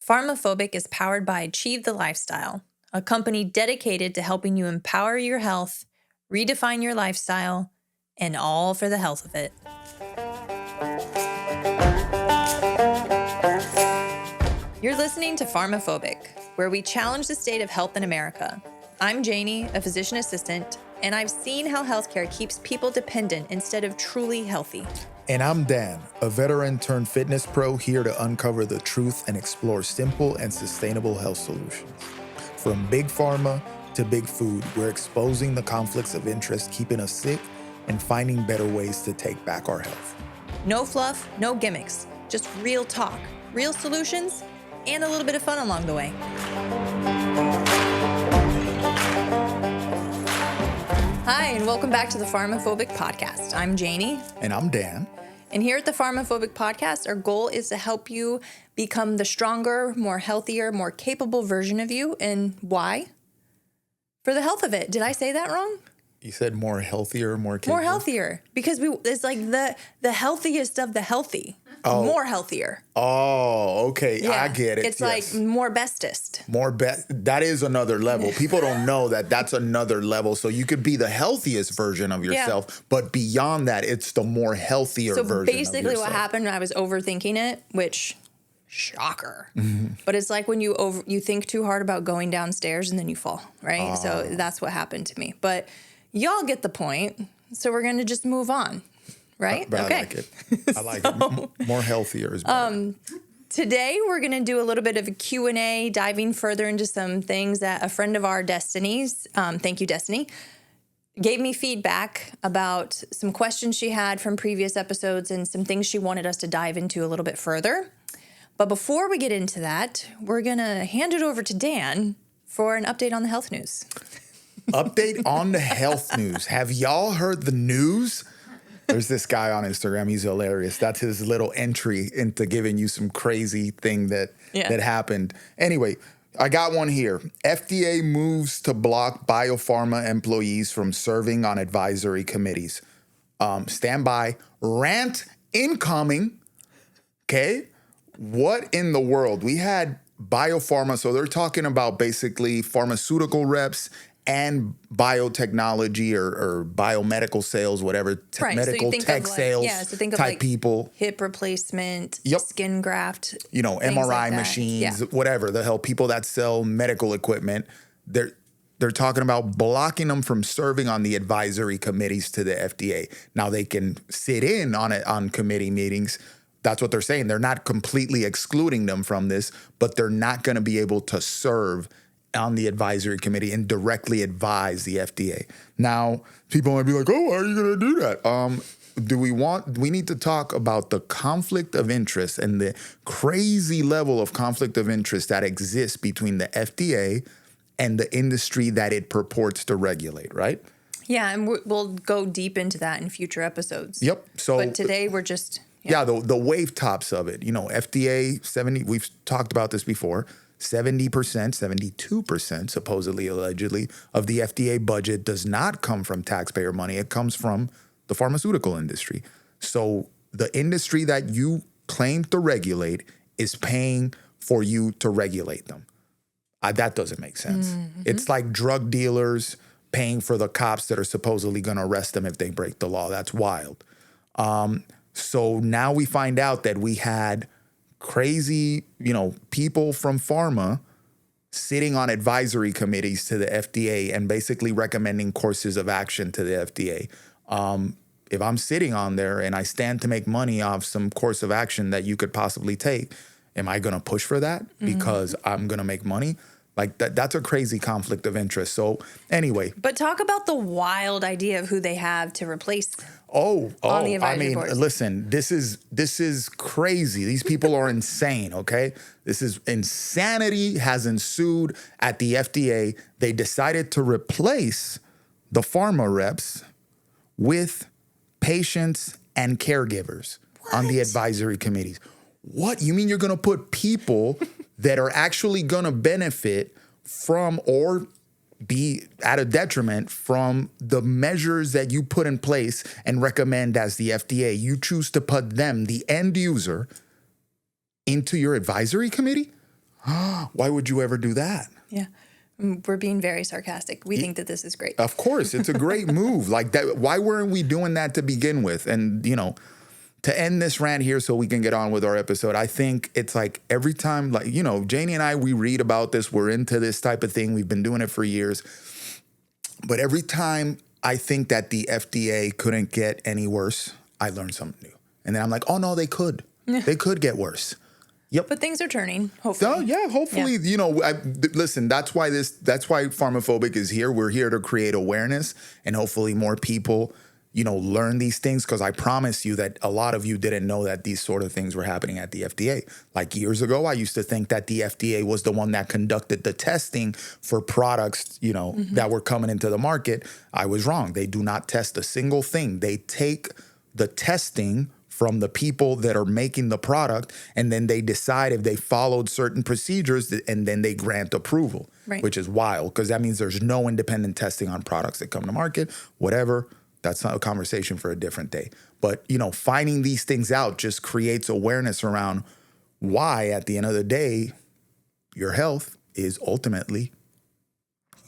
PharmaPhobic is powered by Achieve the Lifestyle, a company dedicated to helping you empower your health, redefine your lifestyle, and all for the health of it. You're listening to PharmaPhobic, where we challenge the state of health in America. I'm Janie, a physician assistant, and I've seen how healthcare keeps people dependent instead of truly healthy. And I'm Dan, a veteran turned fitness pro here to uncover the truth and explore simple and sustainable health solutions. From big pharma to big food, we're exposing the conflicts of interest keeping us sick and finding better ways to take back our health. No fluff, no gimmicks, just real talk, real solutions, and a little bit of fun along the way. Hi, and welcome back to the PharmaPhobic podcast. I'm Janie. And I'm Dan. And here at the PharmaPhobic podcast, our goal is to help you become the stronger, more healthier, more capable version of you. And why? For the health of it. Did I say that wrong? You said more healthier, more capable? More healthier. Because it's like the healthiest of the healthy. Oh. More healthier. Oh, okay. Yeah. I get it. It's like more bestest. That is another level. People don't know that that's another level. So you could be the healthiest version of yourself, but beyond that, it's the more healthier version of yourself. So basically what happened, I was overthinking it, which, shocker. Mm-hmm. But it's like when you think too hard about going downstairs and then you fall, right? So that's what happened to me. But y'all get the point. So we're going to just move on. Right? But okay. I like it. I like it. More healthier is better. Today, we're going to do a little bit of a Q&A, diving further into some things that a friend of our Destiny's, thank you, Destiny, gave me feedback about some questions she had from previous episodes and some things she wanted us to dive into a little bit further. But before we get into that, we're going to hand it over to Dan for an update on the health news. Update on the health news. Have y'all heard the news? There's this guy on Instagram. He's hilarious. That's his little entry into giving you some crazy thing that happened. Anyway, I got one here. FDA moves to block biopharma employees from serving on advisory committees. Stand by. Rant incoming. Okay. What in the world? We had biopharma. So they're talking about basically pharmaceutical reps and biotechnology or biomedical sales, whatever, medical tech sales type people. Hip replacement, yep. Skin graft. MRI machines, whatever the hell, people that sell medical equipment. They're talking about blocking them from serving on the advisory committees to the FDA. Now they can sit in on committee meetings. That's what they're saying. They're not completely excluding them from this, but they're not going to be able to serve on the advisory committee and directly advise the FDA. Now, people might be like, oh, why are you going to do that? We need to talk about the conflict of interest and the crazy level of conflict of interest that exists between the FDA and the industry that it purports to regulate, right? Yeah, and we'll go deep into that in future episodes. Yep. But today we're just... the wave tops of it. FDA, 70, we've talked about this before, 70%, 72%, supposedly, allegedly, of the FDA budget does not come from taxpayer money. It comes from the pharmaceutical industry. So the industry that you claim to regulate is paying for you to regulate them. That doesn't make sense. Mm-hmm. It's like drug dealers paying for the cops that are supposedly going to arrest them if they break the law. That's wild. So now we find out that we had crazy, people from pharma sitting on advisory committees to the FDA and basically recommending courses of action to the FDA. If I'm sitting on there and I stand to make money off some course of action that you could possibly take, am I going to push for that because I'm going to make money? Like that's a crazy conflict of interest. So anyway. But talk about the wild idea of who they have to replace on the advisory board. Listen, this is crazy. These people are insane, okay? This is insanity has ensued at the FDA. They decided to replace the pharma reps with patients and caregivers on the advisory committees. What? You mean you're going to put people that are actually going to benefit from or be at a detriment from the measures that you put in place and recommend as the FDA? You choose to put them, the end user, into your advisory committee? Why would you ever do that? Yeah. We're being very sarcastic. We think that this is great. Of course, it's a great move. Like that. Why weren't we doing that to begin with? And, to end this rant here so we can get on with our episode, I think it's like every time, like, Janie and I, we read about this. We're into this type of thing. We've been doing it for years. But every time I think that the FDA couldn't get any worse, I learned something new. And then I'm like, oh, no, they could. They could get worse. Yep. But things are turning, hopefully. Oh, yeah, hopefully, listen, that's why PharmaPhobic is here. We're here to create awareness, and hopefully more people, learn these things, because I promise you that a lot of you didn't know that these sort of things were happening at the FDA. Like years ago, I used to think that the FDA was the one that conducted the testing for products, that were coming into the market. I was wrong. They do not test a single thing. They take the testing from the people that are making the product, and then they decide if they followed certain procedures, and then they grant approval, which is wild, because that means there's no independent testing on products that come to market, whatever. That's not a conversation for a different day. But, finding these things out just creates awareness around why, at the end of the day, your health is ultimately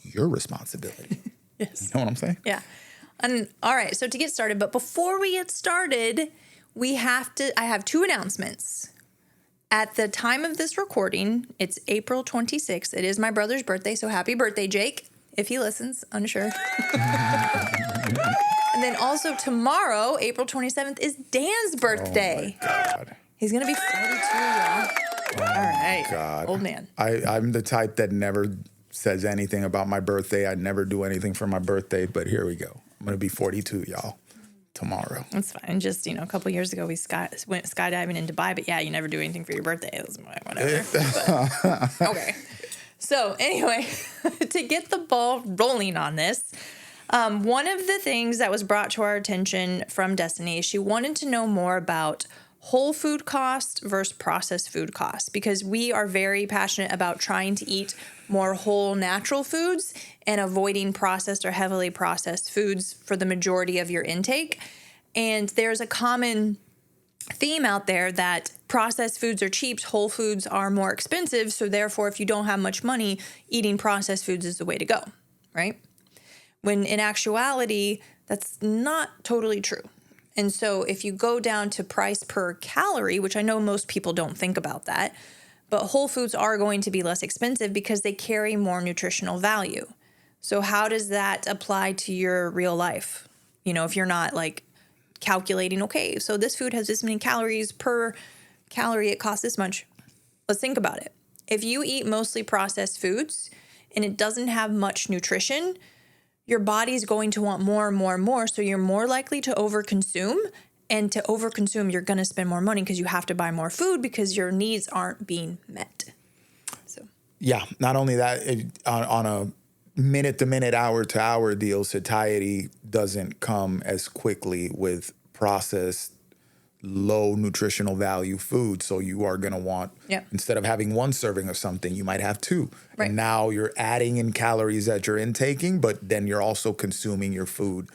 your responsibility. Yes. You know what I'm saying? Yeah. And all right, so to get started, but before we get started, I have two announcements. At the time of this recording, it's April 26th. It is my brother's birthday, so happy birthday, Jake, if he listens, unsure. And then also tomorrow, April 27th, is Dan's birthday. Oh, my God. He's going to be 42, y'all. All right. God. Old man. I'm the type that never says anything about my birthday. I never do anything for my birthday, but here we go. I'm going to be 42, y'all, tomorrow. That's fine. Just, a couple years ago, we went skydiving in Dubai, but yeah, you never do anything for your birthday. It was whatever. But, okay. So anyway, to get the ball rolling on this, one of the things that was brought to our attention from Destiny is she wanted to know more about whole food cost versus processed food costs, because we are very passionate about trying to eat more whole natural foods and avoiding processed or heavily processed foods for the majority of your intake. And there's a common theme out there that processed foods are cheap, whole foods are more expensive. So therefore, if you don't have much money, eating processed foods is the way to go, right? When in actuality, that's not totally true. And so if you go down to price per calorie, which I know most people don't think about that, but whole foods are going to be less expensive because they carry more nutritional value. So how does that apply to your real life? If you're not like calculating, okay, so this food has this many calories per calorie, it costs this much. Let's think about it. If you eat mostly processed foods and it doesn't have much nutrition, your body's going to want more and more and more. So you're more likely to overconsume. And to overconsume, you're going to spend more money because you have to buy more food because your needs aren't being met. So yeah, not only that, on a minute-to-minute, hour-to-hour deal, satiety doesn't come as quickly with processed, low nutritional value food. So you are going to want, instead of having one serving of something, you might have two. Right. And now you're adding in calories that you're intaking, but then you're also consuming your food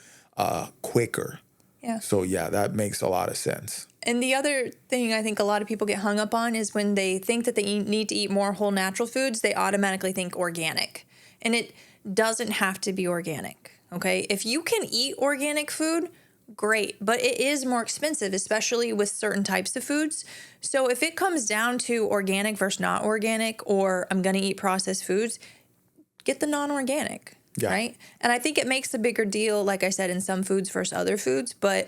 quicker. Yeah. So yeah, that makes a lot of sense. And the other thing I think a lot of people get hung up on is when they think that they need to eat more whole natural foods, they automatically think organic. And it doesn't have to be organic, okay? If you can eat organic food, great, but it is more expensive, especially with certain types of foods. So if it comes down to organic versus not organic, or I'm going to eat processed foods, get the non-organic, right? And I think it makes a bigger deal, like I said, in some foods versus other foods. And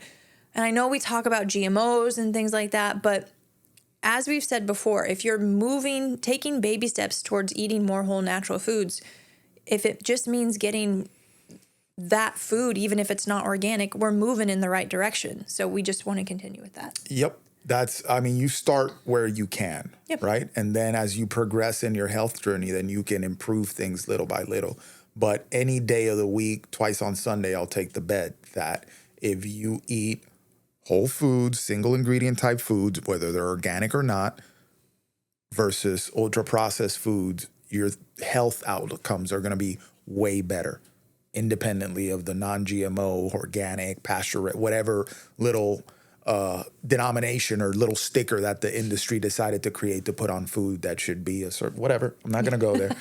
I know we talk about GMOs and things like that, but as we've said before, if you're taking baby steps towards eating more whole natural foods, if it just means getting that food, even if it's not organic, we're moving in the right direction. So we just want to continue with that. Yep. You start where you can, right? And then as you progress in your health journey, then you can improve things little by little. But any day of the week, twice on Sunday, I'll take the bet that if you eat whole foods, single ingredient type foods, whether they're organic or not, versus ultra processed foods, your health outcomes are going to be way better, independently of the non-GMO, organic, pasture, whatever little denomination or little sticker that the industry decided to create to put on food that should be a certain whatever. I'm not gonna go there,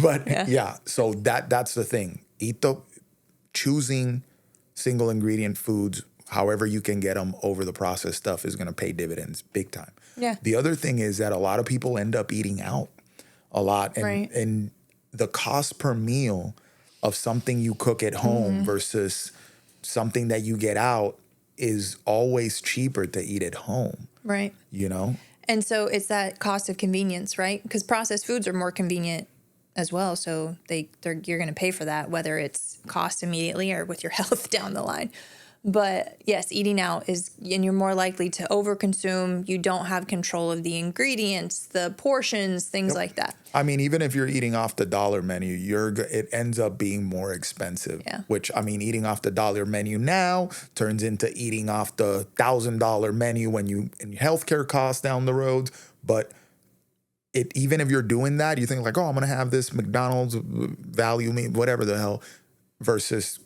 but yeah. So that's the thing. Choosing single ingredient foods, however you can get them over the processed stuff, is gonna pay dividends big time. Yeah. The other thing is that a lot of people end up eating out a lot, and the cost per meal of something you cook at home versus something that you get out is always cheaper to eat at home. Right. You know? And so it's that cost of convenience, right? Because processed foods are more convenient as well. So you're going to pay for that, whether it's cost immediately or with your health down the line. But yes, eating out and you're more likely to overconsume. You don't have control of the ingredients, the portions, things like that. I mean, even if you're eating off the dollar menu, it ends up being more expensive. Yeah. Which, I mean, eating off the dollar menu now turns into eating off the $1,000 menu in healthcare costs down the road. But even if you're doing that, you think like, oh, I'm going to have this McDonald's value meal, whatever the hell, versus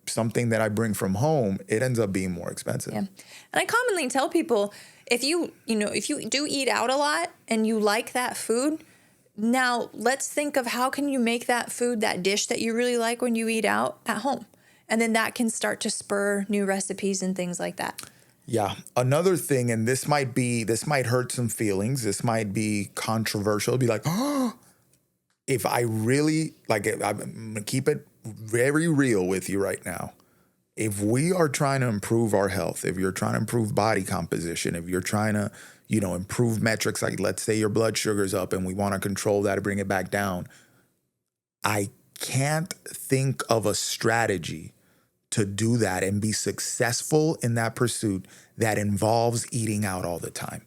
something that I bring from home, it ends up being more expensive. Yeah. And I commonly tell people, if you do eat out a lot and you like that food, now let's think of how can you make that food, that dish that you really like when you eat out, at home. And then that can start to spur new recipes and things like that. Yeah. Another thing, and this might hurt some feelings. This might be controversial. It'd be like, oh, if I really, like, I'm going to keep it very real with you right now. If we are trying to improve our health, if you're trying to improve body composition, if you're trying to, improve metrics, like let's say your blood sugar's up and we want to control that and bring it back down, I can't think of a strategy to do that and be successful in that pursuit that involves eating out all the time.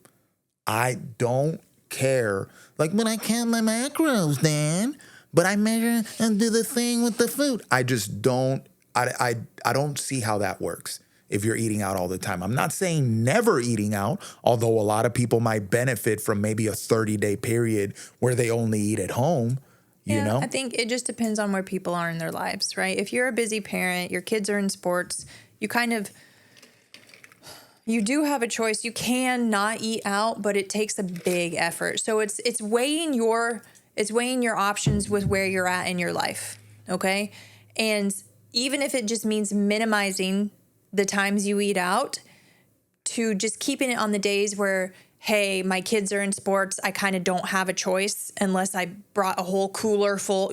I don't care. Like, when I count my macros, Dan, but I measure and do the thing with the food. I just don't, I don't see how that works if you're eating out all the time. I'm not saying never eating out, although a lot of people might benefit from maybe a 30-day period where they only eat at home, you know? I think it just depends on where people are in their lives, right? If you're a busy parent, your kids are in sports, you do have a choice. You can not eat out, but it takes a big effort. So it's weighing your options with where you're at in your life, okay? And even if it just means minimizing the times you eat out, to just keeping it on the days where, hey, my kids are in sports, I kind of don't have a choice unless I brought a whole cooler full,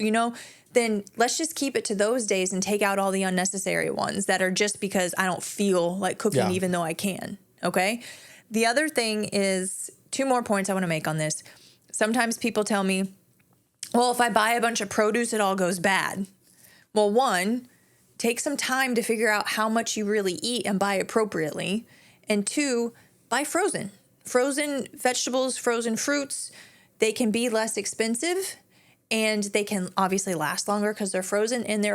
then let's just keep it to those days and take out all the unnecessary ones that are just because I don't feel like cooking even though I can, okay? The other thing is, 2 more points I want to make on this. Sometimes people tell me, well, if I buy a bunch of produce, it all goes bad. Well, 1, take some time to figure out how much you really eat and buy appropriately. And 2, buy frozen. Frozen vegetables, frozen fruits, they can be less expensive and they can obviously last longer because they're frozen. And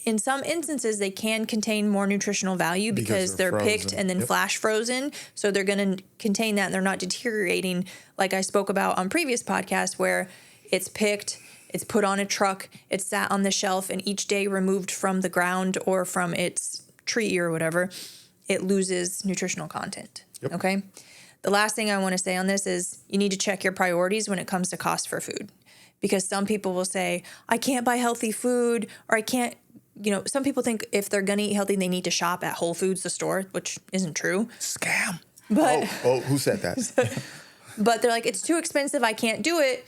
in some instances, they can contain more nutritional value because they're picked and then flash frozen. So they're going to contain that and they're not deteriorating, like I spoke about on previous podcasts, where it's picked, it's put on a truck, it's sat on the shelf, and each day removed from the ground or from its tree or whatever, it loses nutritional content. Yep. Okay? The last thing I want to say on this is you need to check your priorities when it comes to cost for food. Because some people will say, I can't buy healthy food, or I can't, some people think if they're going to eat healthy, they need to shop at Whole Foods, the store, which isn't true. Scam. But who said that? But they're like, it's too expensive, I can't do it.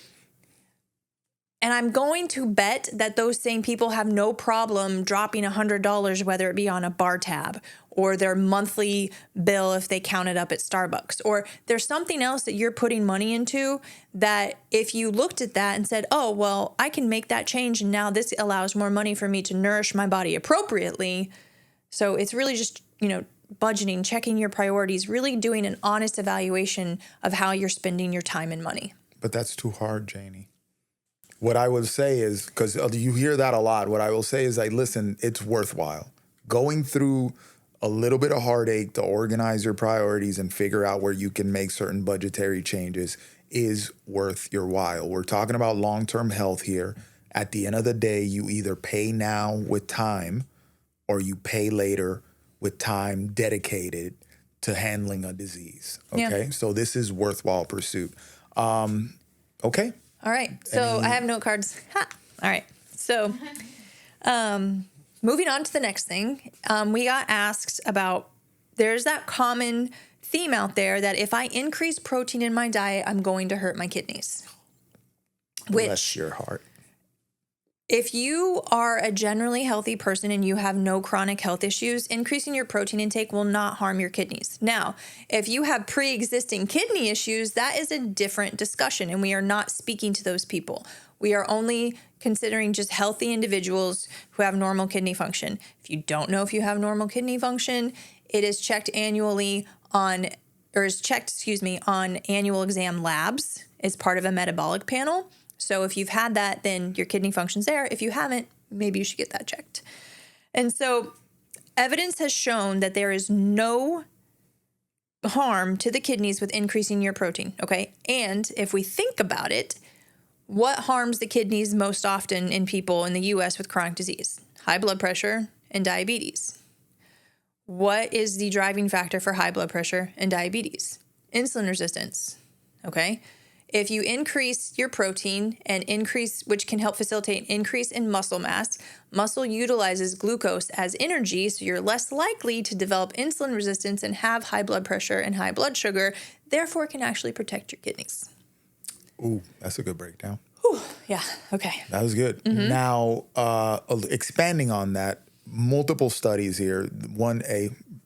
And I'm going to bet that those same people have no problem dropping $100, whether it be on a bar tab or their monthly bill if they count it up at Starbucks, or there's something else that you're putting money into that if you looked at that and said, oh, well, I can make that change and now this allows more money for me to nourish my body appropriately. So it's really just, budgeting, checking your priorities, really doing an honest evaluation of how you're spending your time and money. But that's too hard, Janie. What I would say is, because you hear that a lot, what I will say is, listen, it's worthwhile. Going through a little bit of heartache to organize your priorities and figure out where you can make certain budgetary changes is worth your while. We're talking about long-term health here. At the end of the day, you either pay now with time or you pay later with time dedicated to handling a disease. Yeah. Okay. So this is worthwhile pursuit. Okay. All right. So I have note cards. Ha. All right. So moving on to the next thing, we got asked about, there's that common theme out there that if I increase protein in my diet, I'm going to hurt my kidneys. Bless your heart. If you are a generally healthy person and you have no chronic health issues, increasing your protein intake will not harm your kidneys. Now, if you have pre-existing kidney issues, that is a different discussion, and we are not speaking to those people. We are only considering just healthy individuals who have normal kidney function. If you don't know if you have normal kidney function, it is checked annually on annual exam labs as part of a metabolic panel. So if you've had that, then your kidney function's there. If you haven't, maybe you should get that checked. And so evidence has shown that there is no harm to the kidneys with increasing your protein, okay? And if we think about it, what harms the kidneys most often in people in the U.S. with chronic disease? High blood pressure and diabetes. What is the driving factor for high blood pressure and diabetes? Insulin resistance, okay? If you increase your protein and increase, which can help facilitate increase in muscle mass, muscle utilizes glucose as energy, so you're less likely to develop insulin resistance and have high blood pressure and high blood sugar. Therefore, it can actually protect your kidneys. Ooh, that's a good breakdown. Whew, yeah, okay. That was good. Mm-hmm. Now, expanding on that, multiple studies here.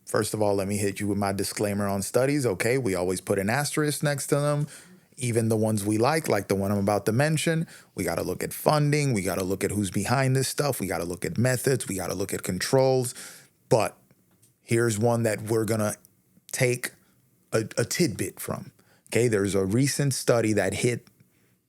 First of all, let me hit you with my disclaimer on studies. Okay, we always put an asterisk next to them. Even the ones we like the one I'm about to mention. We got to look at funding. We got to look at who's behind this stuff. We got to look at methods. We got to look at controls. But here's one that we're going to take a tidbit from. Okay, there's a recent study that hit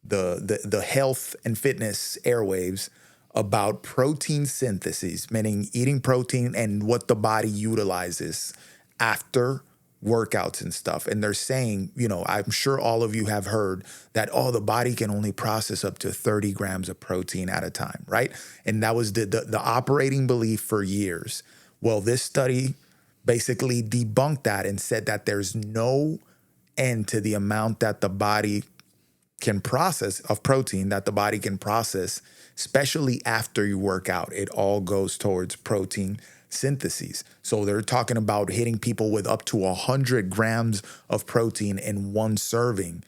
the health and fitness airwaves about protein synthesis, meaning eating protein and what the body utilizes after workouts and stuff. And they're saying, I'm sure all of you have heard that, the body can only process up to 30 grams of protein at a time, right? And that was the operating belief for years. Well, this study basically debunked that and said that there's no end to the amount that the body can process of protein that the body can process, especially after you work out. It all goes towards protein syntheses. So they're talking about hitting people with up to 100 grams of protein in one serving,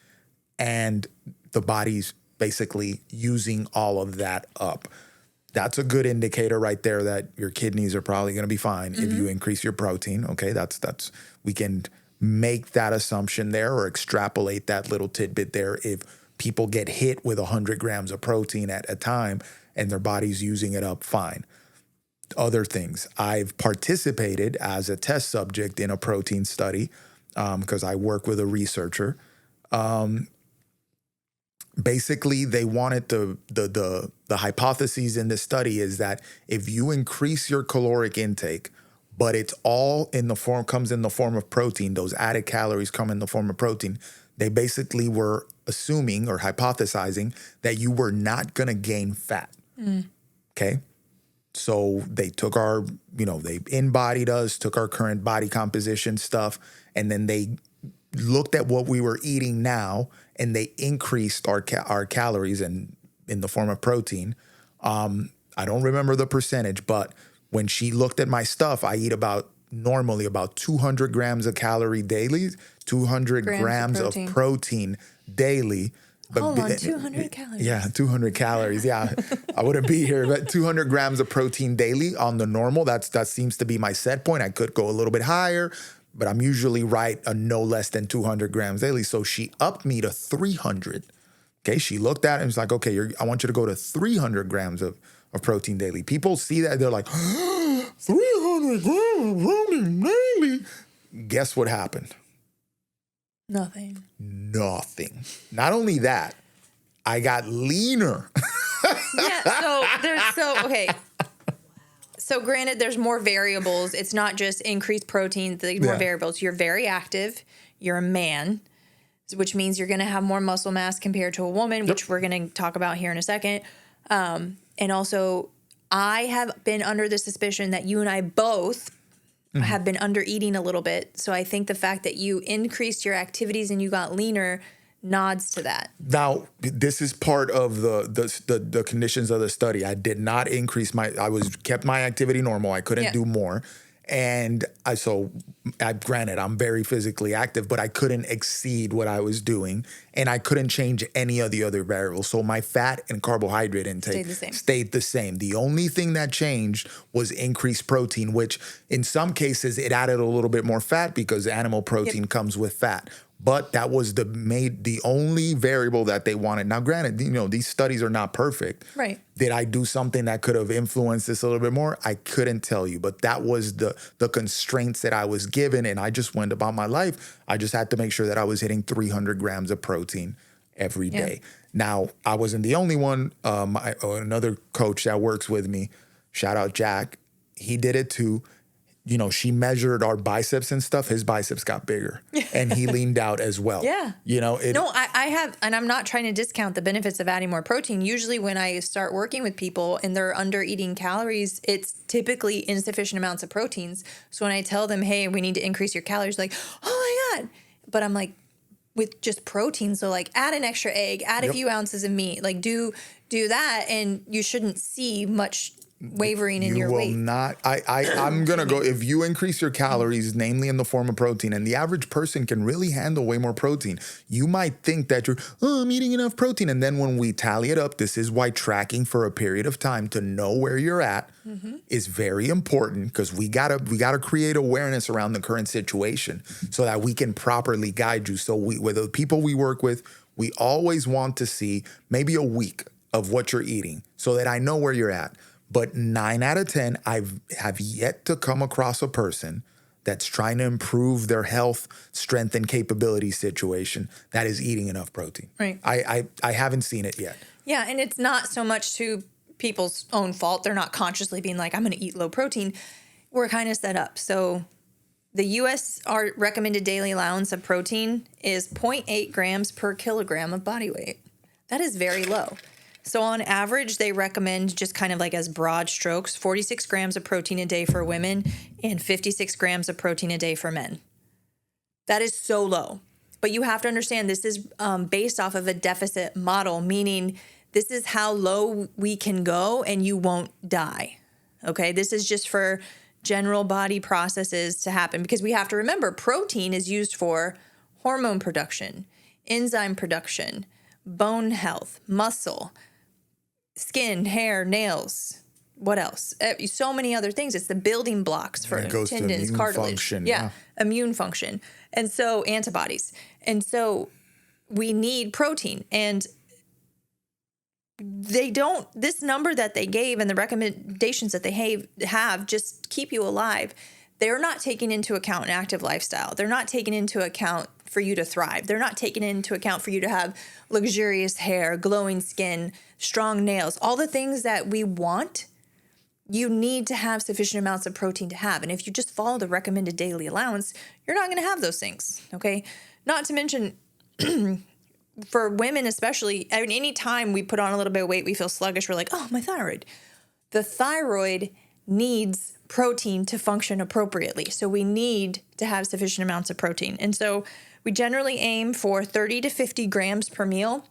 and the body's basically using all of that up. That's a good indicator right there that your kidneys are probably going to be fine if you increase your protein. Okay, that's we can make that assumption there or extrapolate that little tidbit there. If people get hit with 100 grams of protein at a time and their body's using it up, fine. Other things. I've participated as a test subject in a protein study because I work with a researcher. Basically, they wanted the hypotheses in this study is that if you increase your caloric intake, but it's all comes in the form of protein, those added calories come in the form of protein, they basically were assuming or hypothesizing that you were not going to gain fat. Okay. So they took they embodied us, took our current body composition stuff, and then they looked at what we were eating now, and they increased our calories in the form of protein. I don't remember the percentage, but when she looked at my stuff, I eat normally about 200 grams of calorie daily, 200 grams of protein daily. But hold on, 200 calories. Yeah, 200 calories. Yeah, I wouldn't be here. But 200 grams of protein daily on the normal, that seems to be my set point. I could go a little bit higher, but I'm usually right no less than 200 grams daily. So she upped me to 300. Okay, she looked at it and was like, okay, I want you to go to 300 grams of protein daily. People see that, they're like, 300 grams of protein daily. Guess what happened? Nothing. Not only that, I got leaner. Okay. So granted, there's more variables. It's not just increased protein. There's more variables. You're very active. You're a man, which means you're going to have more muscle mass compared to a woman, which we're going to talk about here in a second. And also, I have been under the suspicion that you and I both have been under eating a little bit. So I think the fact that you increased your activities and you got leaner nods to that. Now, this is part of the conditions of the study. I did not increase kept my activity normal. I couldn't do more. And granted, I'm very physically active, but I couldn't exceed what I was doing, and I couldn't change any of the other variables. So my fat and carbohydrate intake stayed the same. The only thing that changed was increased protein, which in some cases it added a little bit more fat because animal protein comes with fat. But that was the only variable that they wanted. Now, granted, these studies are not perfect. Right. Did I do something that could have influenced this a little bit more? I couldn't tell you, but that was the constraints that I was given, and I just went about my life. I just had to make sure that I was hitting 300 grams of protein every day. Now, I wasn't the only one. Another coach that works with me, shout out Jack, he did it too. She measured our biceps and stuff. His biceps got bigger and he leaned out as well. Yeah. I have, and I'm not trying to discount the benefits of adding more protein. Usually when I start working with people and they're under eating calories, it's typically insufficient amounts of proteins. So when I tell them, hey, we need to increase your calories, like, oh my God. But I'm like, with just protein. So like add an extra egg, add a few ounces of meat, like do that. And you shouldn't see much wavering in your weight. You will not. I'm going to go, if you increase your calories, namely in the form of protein, and the average person can really handle way more protein, you might think that I'm eating enough protein. And then when we tally it up, this is why tracking for a period of time to know where you're at is very important, because we gotta create awareness around the current situation so that we can properly guide you. So with the people we work with, we always want to see maybe a week of what you're eating so that I know where you're at. But 9 out of 10, I have yet to come across a person that's trying to improve their health, strength, and capability situation that is eating enough protein. Right. I haven't seen it yet. Yeah, and it's not so much to people's own fault. They're not consciously being like, I'm going to eat low protein. We're kind of set up. So the U.S. our recommended daily allowance of protein is 0.8 grams per kilogram of body weight. That is very low. So on average, they recommend, just kind of like as broad strokes, 46 grams of protein a day for women and 56 grams of protein a day for men. That is so low. But you have to understand this is based off of a deficit model, meaning this is how low we can go and you won't die. Okay, this is just for general body processes to happen, because we have to remember protein is used for hormone production, enzyme production, bone health, muscle, skin, hair, nails. What else? So many other things. It's the building blocks for tendons, cartilage. Function, immune function. And so antibodies. And so we need protein. And this number that they gave and the recommendations that they have just keep you alive. They're not taking into account an active lifestyle. They're not taking into account for you to thrive. They're not taking into account for you to have luxurious hair, glowing skin, strong nails, all the things that we want. You need to have sufficient amounts of protein to have. And if you just follow the recommended daily allowance, you're not going to have those things. Okay. Not to mention for women, especially, I mean, any time we put on a little bit of weight, we feel sluggish. We're like, oh, my thyroid. The thyroid needs protein to function appropriately. So we need to have sufficient amounts of protein. And so we generally aim for 30 to 50 grams per meal.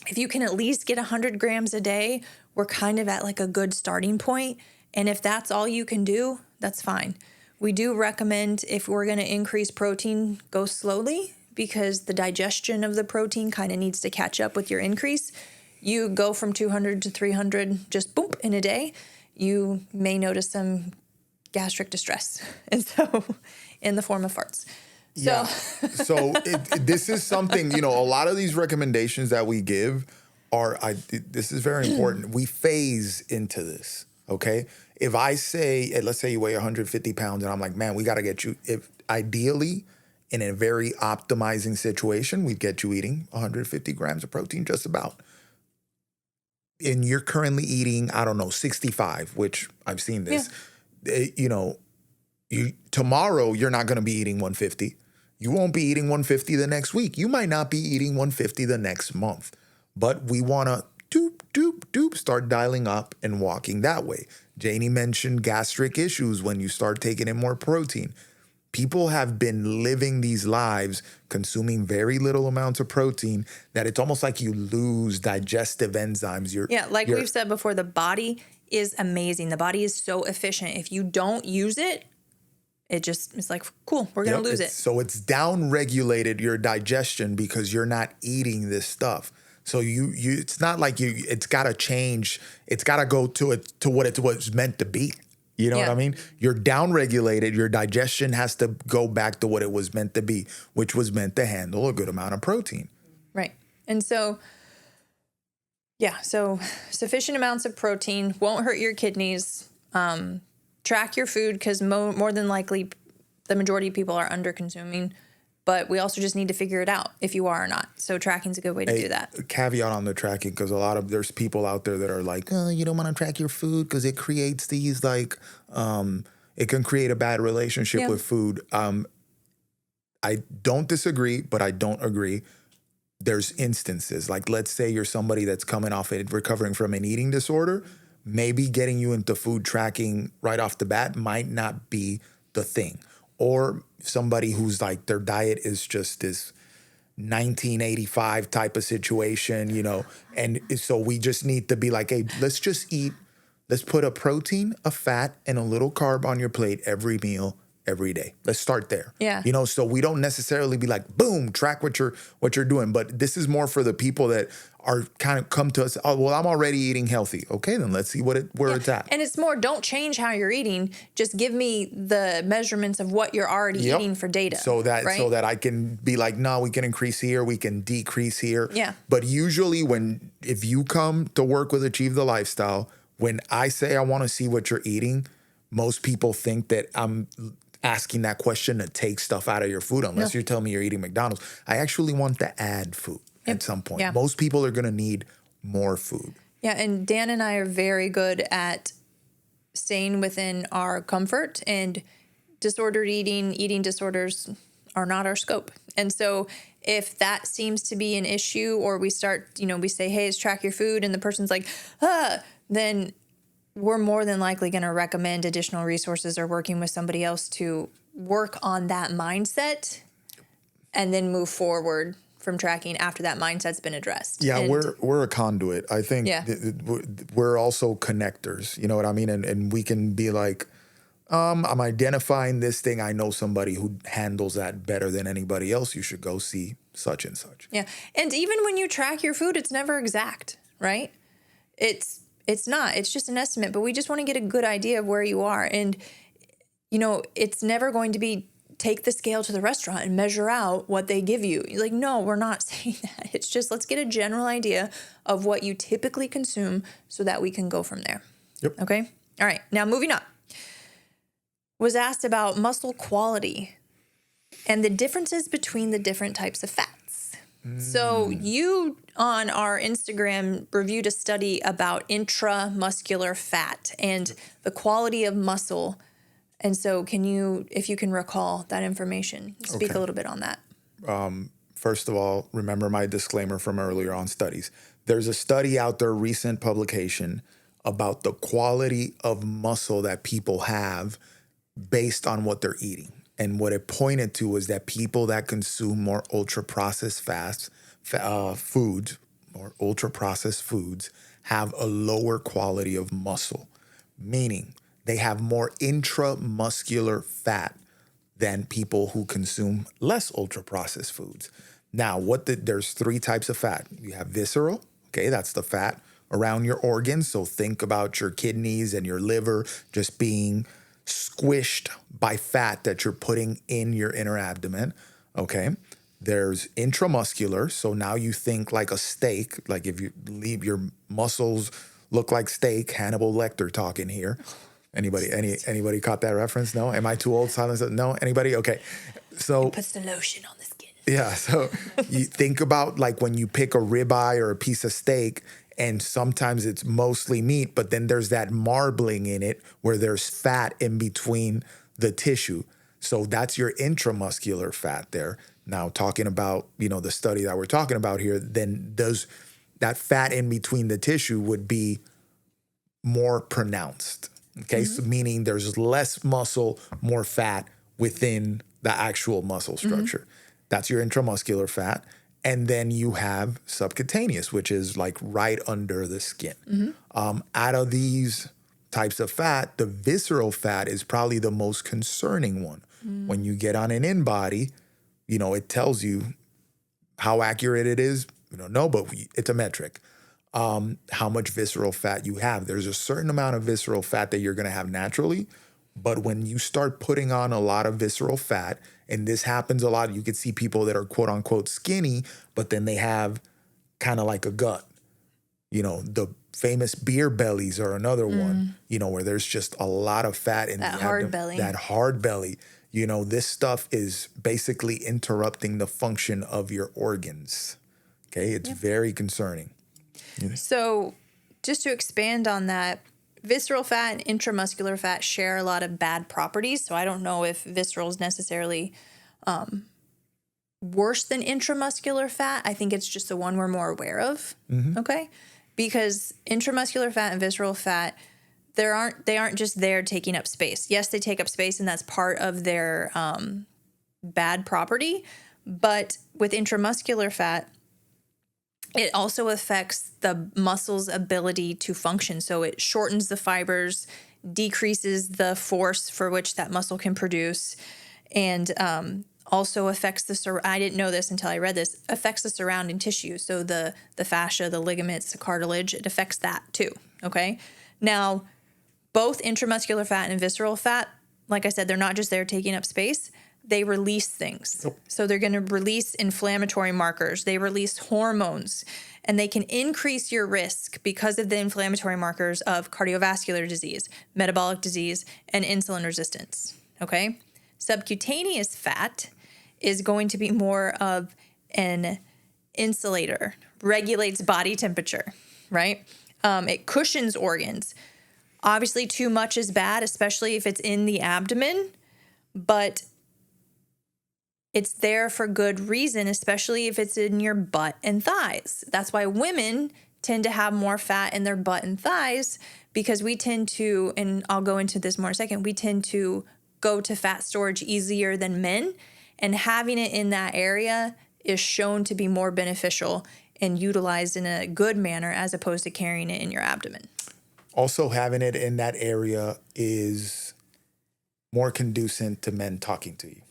If you can at least get 100 grams a day, we're kind of at like a good starting point. And if that's all you can do, that's fine. We do recommend, if we're going to increase protein, go slowly, because the digestion of the protein kind of needs to catch up with your increase. You go from 200 to 300 just boom in a day, you may notice some gastric distress, and so in the form of farts. So, this is something, a lot of these recommendations that we give this is very important. We phase into this, okay? If I say, let's say you weigh 150 pounds and I'm like, man, we got to get you, ideally, in a very optimizing situation, we'd get you eating 150 grams of protein just about. And you're currently eating, 65, which I've seen this. Yeah. Tomorrow, you're not going to be eating 150. You won't be eating 150 the next week. You might not be eating 150 the next month. But we want to do start dialing up and walking that way. Janie mentioned gastric issues when you start taking in more protein. People have been living these lives consuming very little amounts of protein that it's almost like you lose digestive enzymes. Like we've said before, the body is amazing. The body is so efficient. If you don't use it, it's like, cool, we're going to lose it. So it's down-regulated your digestion because you're not eating this stuff. So it's not like it's got to change. It's got to go to what it was meant to be. You know what I mean? You're down-regulated. Your digestion has to go back to what it was meant to be, which was meant to handle a good amount of protein. Right. And so, so sufficient amounts of protein won't hurt your kidneys. Track your food because more than likely the majority of people are under-consuming. But we also just need to figure it out if you are or not. So tracking is a good way to do that. Caveat on the tracking, because there's people out there that are like, oh, you don't want to track your food because it creates these it can create a bad relationship with food. I don't disagree, but I don't agree. There's instances like, let's say you're somebody that's coming off it, recovering from an eating disorder. Maybe getting you into food tracking right off the bat might not be the thing. Or somebody who's like their diet is just this 1985 type of situation, and so we just need to be like, hey, let's put a protein, a fat, and a little carb on your plate every meal, every day. Let's start there. Yeah. So we don't necessarily be like, boom, track what you're doing. But this is more for the people that are kind of come to us, oh, well, I'm already eating healthy. Okay, then let's see where it's at. And it's more, don't change how you're eating. Just give me the measurements of what you're already eating for data. So that I can be like, no, we can increase here, we can decrease here. Yeah. But usually if you come to work with Achieve the Lifestyle, when I say I want to see what you're eating, most people think that I'm asking that question to take stuff out of your food, unless you're telling me you're eating McDonald's. I actually want to add food at some point. Yeah. Most people are going to need more food. Yeah, and Dan and I are very good at staying within our comfort, and disordered eating disorders are not our scope. And so if that seems to be an issue, or we start, we say, hey, let's track your food, and the person's like, then we're more than likely going to recommend additional resources or working with somebody else to work on that mindset and then move forward from tracking after that mindset's been addressed. Yeah, we're a conduit. I think we're also connectors. You know what I mean? And we can be like, I'm identifying this thing. I know somebody who handles that better than anybody else. You should go see such and such. Yeah. And even when you track your food, it's never exact, right? It's not. It's just an estimate, but we just want to get a good idea of where you are. And, it's never going to be take the scale to the restaurant and measure out what they give you. You're like, no, we're not saying that. It's just, let's get a general idea of what you typically consume so that we can go from there. Yep. Okay. All right. Now moving on. Was asked about muscle quality and the differences between the different types of fats. So you on our Instagram reviewed a study about intramuscular fat and the quality of muscle. And so if you can recall that information, speak a little bit on that. First of all, remember my disclaimer from earlier on studies. There's a study out there, recent publication, about the quality of muscle that people have based on what they're eating. And what it pointed to was that people that consume more ultra-processed foods or ultra-processed foods have a lower quality of muscle, meaning they have more intramuscular fat than people who consume less ultra-processed foods. Now, there's three types of fat. You have visceral, okay, that's the fat around your organs. So think about your kidneys and your liver just being squished by fat that you're putting in your inner abdomen, okay? There's intramuscular, so now you think like a steak, like if you leave your muscles look like steak, Hannibal Lecter talking here. Anybody caught that reference? No? Am I too old? Silence? No? Anybody? Okay. So it puts the lotion on the skin. Yeah, so you think about like when you pick a ribeye or a piece of steak, and sometimes it's mostly meat, but then there's that marbling in it where there's fat in between the tissue. So that's your intramuscular fat there. Now, talking about, the study that we're talking about here, then that fat in between the tissue would be more pronounced. Okay, so meaning there's less muscle, more fat within the actual muscle structure. That's your intramuscular fat. And then you have subcutaneous, which is like right under the skin. Out of these types of fat, the visceral fat is probably the most concerning one. When you get on an in-body, you know, it tells you how accurate it is. We don't know, but it's a metric. How much visceral fat you have. There's a certain amount of visceral fat that you're going to have naturally. But when you start putting on a lot of visceral fat, and this happens a lot, you could see people that are quote unquote skinny, but then they have kind of like a gut. You know, the famous beer bellies are another one, you know, where there's just a lot of fat in That the hard abdomen. belly. That hard belly. You know, this stuff is basically interrupting the function of your organs. Okay, it's very concerning. So just to expand on that, visceral fat and intramuscular fat share a lot of bad properties. So I don't know if visceral is necessarily worse than intramuscular fat. I think it's just the one we're more aware of. Okay, because intramuscular fat and visceral fat, they aren't just there taking up space. Yes, they take up space, and that's part of their bad property. But with intramuscular fat, it also affects the muscle's ability to function. So it shortens the fibers, decreases the force for which that muscle can produce, and also affects I didn't know this until I read this, affects the surrounding tissue. So the fascia, the ligaments, the cartilage, it affects that too, okay? Now, both intramuscular fat and visceral fat, like I said, they're not just there taking up space. They release things. Yep. So they're going to release inflammatory markers. They release hormones, and they can increase your risk because of the inflammatory markers of cardiovascular disease, metabolic disease, and insulin resistance. Okay? Subcutaneous fat is going to be more of an insulator, regulates body temperature, right? It cushions organs. Obviously, too much is bad, especially if it's in the abdomen, but it's there for good reason, especially if it's in your butt and thighs. That's why women tend to have more fat in their butt and thighs, because we tend to, and I'll go into this more in a second, we tend to go to fat storage easier than men, and having it in that area is shown to be more beneficial and utilized in a good manner as opposed to carrying it in your abdomen. Also, having it in that area is more conducive to men talking to you.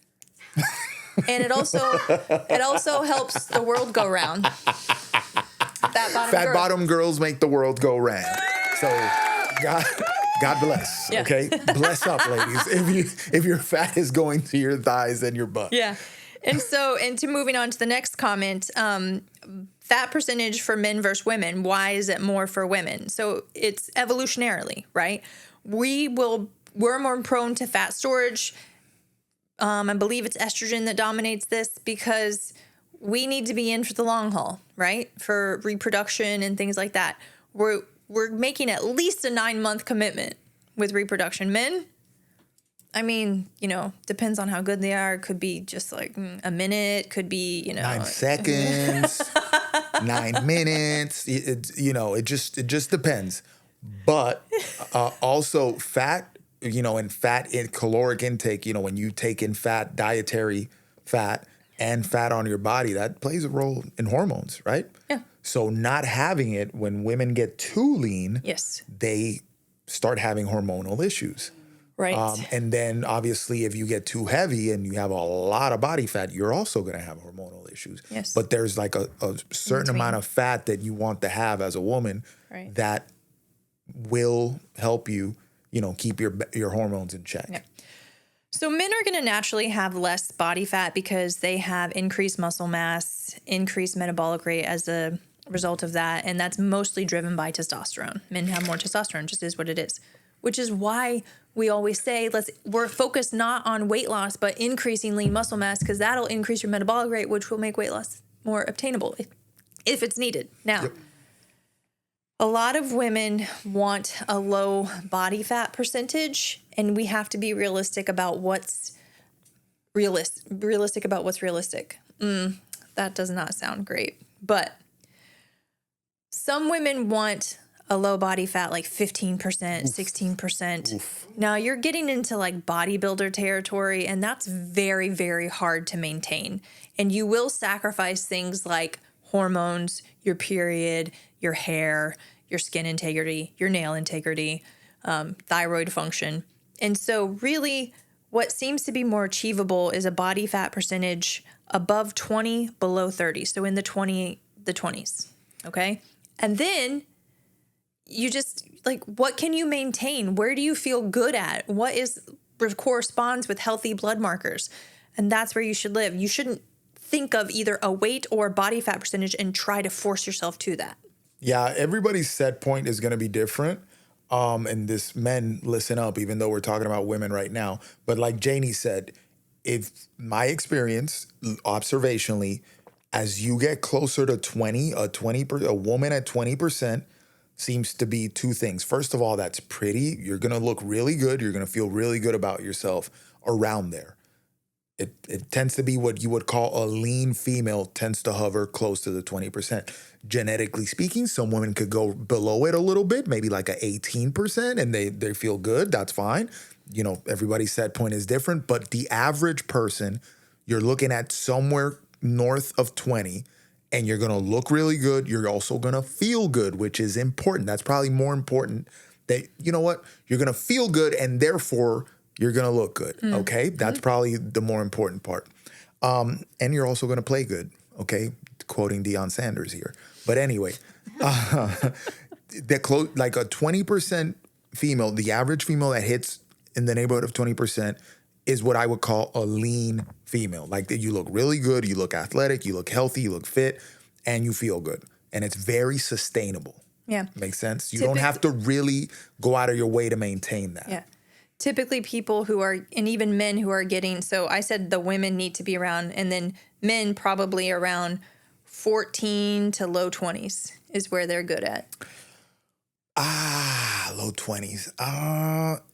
And it also helps the world go round. Fat bottom girls make the world go round. So God bless. Yeah. Okay, bless up, ladies. If your fat is going to your thighs and your butt. Yeah. And to moving on to the next comment, fat percentage for men versus women. Why is it more for women? So it's evolutionarily, right? We're more prone to fat storage. I believe it's estrogen that dominates this because we need to be in for the long haul, right? For reproduction and things like that. We're making at least a 9-month commitment with reproduction. Men, I mean, you know, depends on how good they are. It could be just like a minute, could be, you know, 9 seconds, 9 minutes. It just depends. But also fat, and fat in caloric intake, when you take in fat, dietary fat and fat on your body, that plays a role in hormones, right? Yeah. So not having it, when women get too lean, Yes. they start having hormonal issues. Right. And then obviously if you get too heavy and you have a lot of body fat, you're also going to have hormonal issues. Yes. But there's like a certain amount of fat that you want to have as a woman, right, that will help you, keep your hormones in check. Yeah. So men are going to naturally have less body fat because they have increased muscle mass, increased metabolic rate as a result of that. And that's mostly driven by testosterone. Men have more testosterone, just is what it is. Which is why we always say we're focused not on weight loss, but increasing lean muscle mass, because that'll increase your metabolic rate, which will make weight loss more obtainable if it's needed. Now, Yep. A lot of women want a low body fat percentage, and we have to be realistic about what's realistic about what's realistic. That does not sound great, but Some women want a low body fat, like 15%, 16%. Now you're getting into like bodybuilder territory, and that's very, very hard to maintain. And you will sacrifice things like hormones, your period, your hair, your skin integrity, your nail integrity, thyroid function. And so really what seems to be more achievable is a body fat percentage above 20, below 30. So in the 20s. Okay. And then you just like, what can you maintain? Where do you feel good at? What corresponds with healthy blood markers? And that's where you should live. You shouldn't think of either a weight or body fat percentage and try to force yourself to that. Yeah, everybody's set point is going to be different. And this, men, listen up, even though we're talking about women right now. But like Janie said, if my experience observationally, as you get closer to 20, a woman at 20% seems to be two things. First of all, that's pretty. You're going to look really good. You're going to feel really good about yourself around there. It tends to be what you would call a lean female, tends to hover close to the 20%. Genetically speaking, some women could go below it a little bit, maybe like a 18%, and they feel good. That's fine. You know, everybody's set point is different, but the average person, you're looking at somewhere north of 20, and you're going to look really good. You're also going to feel good, which is important. That's probably more important that, you know what, you're going to feel good, and therefore you're going to look good. Okay. That's probably the more important part. And you're also going to play good. Okay. Quoting Deion Sanders here. But anyway, like a 20% female, the average female that hits in the neighborhood of 20% is what I would call a lean female. Like that you look really good. You look athletic, you look healthy, you look fit, and you feel good. And it's very sustainable. Yeah. Makes sense? You don't have to really go out of your way to maintain that. Yeah. Typically people who are, and even men who are getting, so I said the women need to be around, and then men probably around 14 to low 20s is where they're good at. Low 20s.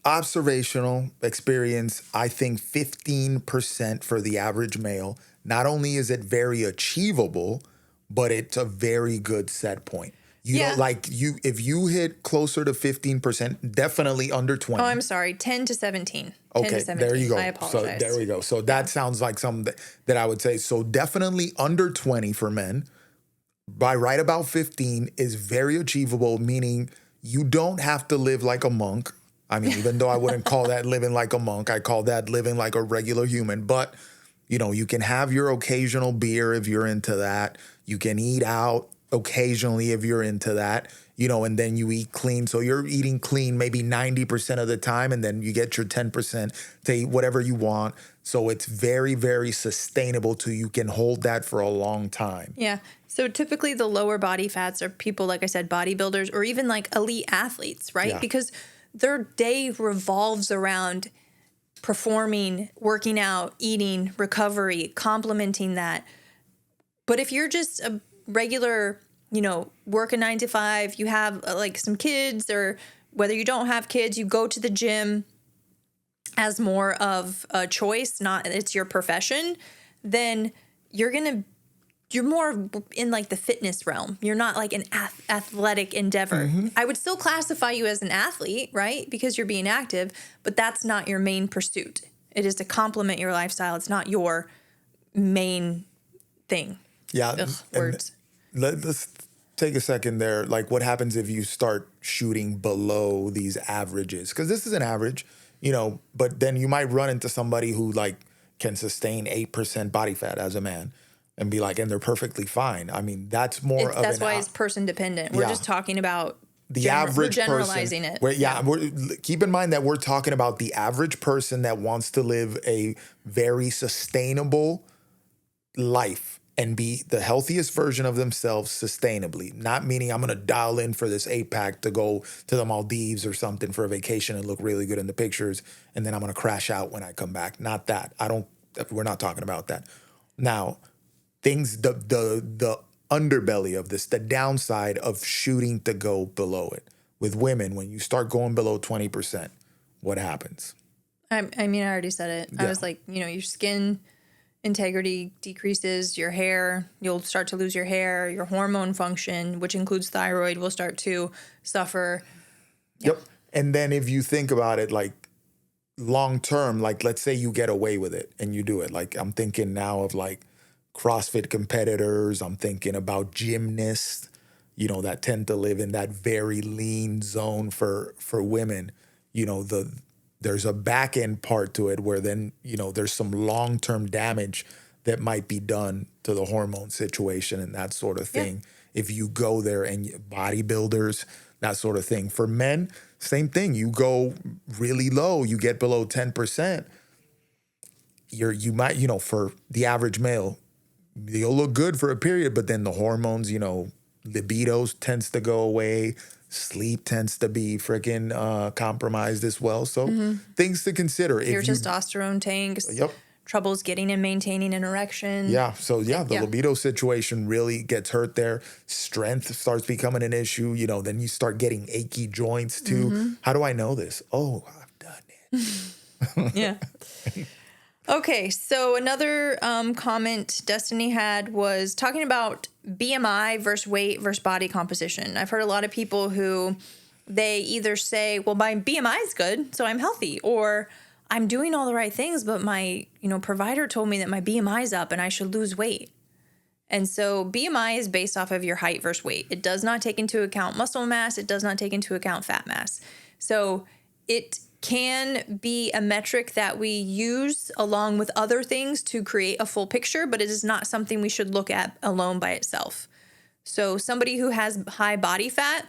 Observational experience, I think 15% for the average male. Not only is it very achievable, but it's a very good set point. If you hit closer to 15%, definitely under 20. Oh, I'm sorry. 10 to 17. Okay, 10 to 17. there you go. I apologize. So there we go. So that sounds like something that I would say. So definitely under 20 for men. By right about 15 is very achievable, meaning you don't have to live like a monk. I mean, even though I wouldn't call that living like a monk, I call that living like a regular human. But, you know, you can have your occasional beer if you're into that. You can eat out occasionally if you're into that, you know, and then you eat clean. So you're eating clean maybe 90% of the time, and then you get your 10% to eat whatever you want. So it's very, very sustainable to you can hold that for a long time. Yeah. So typically the lower body fats are people, like I said, bodybuilders or even like elite athletes, right? Yeah. Because their day revolves around performing, working out, eating, recovery, complementing that. But if you're just a regular, you know, work a 9 to 5, you have like some kids, or whether you don't have kids, you go to the gym as more of a choice, not it's your profession, then you're more in like the fitness realm. You're not like an athletic endeavor. Mm-hmm. I would still classify you as an athlete, right? Because you're being active, but that's not your main pursuit. It is to complement your lifestyle. It's not your main thing. Yeah. Words. Let's take a second there. Like, what happens if you start shooting below these averages? Because this is an average, you know, but then you might run into somebody who like can sustain 8% body fat as a man and be like, and they're perfectly fine. I mean, that's more of that's why it's person dependent. We're just talking about the average person. We're generalizing it. Keep in mind that we're talking about the average person that wants to live a very sustainable life and be the healthiest version of themselves sustainably. Not meaning I'm going to dial in for this 8-pack to go to the Maldives or something for a vacation and look really good in the pictures, and then I'm going to crash out when I come back. Not that. We're not talking about that. Now, the underbelly of this, the downside of shooting to go below it. With women, when you start going below 20%, what happens? I mean, I already said it. Yeah. I was like, you know, your skin integrity decreases, your hair, you'll start to lose your hair, your hormone function, which includes thyroid, will start to suffer. Yep. And then if you think about it, like long term, like let's say you get away with it and you do it. Like I'm thinking now of like CrossFit competitors. I'm thinking about gymnasts, that tend to live in that very lean zone for women. There's a back end part to it where then, there's some long term damage that might be done to the hormone situation and that sort of thing. Yeah. If you go there and bodybuilders, that sort of thing. For men, same thing. You go really low, you get below 10%. You might, for the average male, you'll look good for a period, but then the hormones, libido tends to go away. Sleep tends to be freaking compromised as well. So things to consider. Your testosterone tanks. Yep. Troubles getting and maintaining an erection. Yeah. So the libido situation really gets hurt there. Strength starts becoming an issue. Then you start getting achy joints too. How do I know this? Oh, I've done it. Yeah. Okay. So another comment Destiny had was talking about BMI versus weight versus body composition. I've heard a lot of people who they either say, well, my BMI is good, so I'm healthy, or I'm doing all the right things, but my, provider told me that my BMI is up and I should lose weight. And so BMI is based off of your height versus weight. It does not take into account muscle mass. It does not take into account fat mass. So it can be a metric that we use along with other things to create a full picture, but it is not something we should look at alone by itself. So somebody who has high body fat,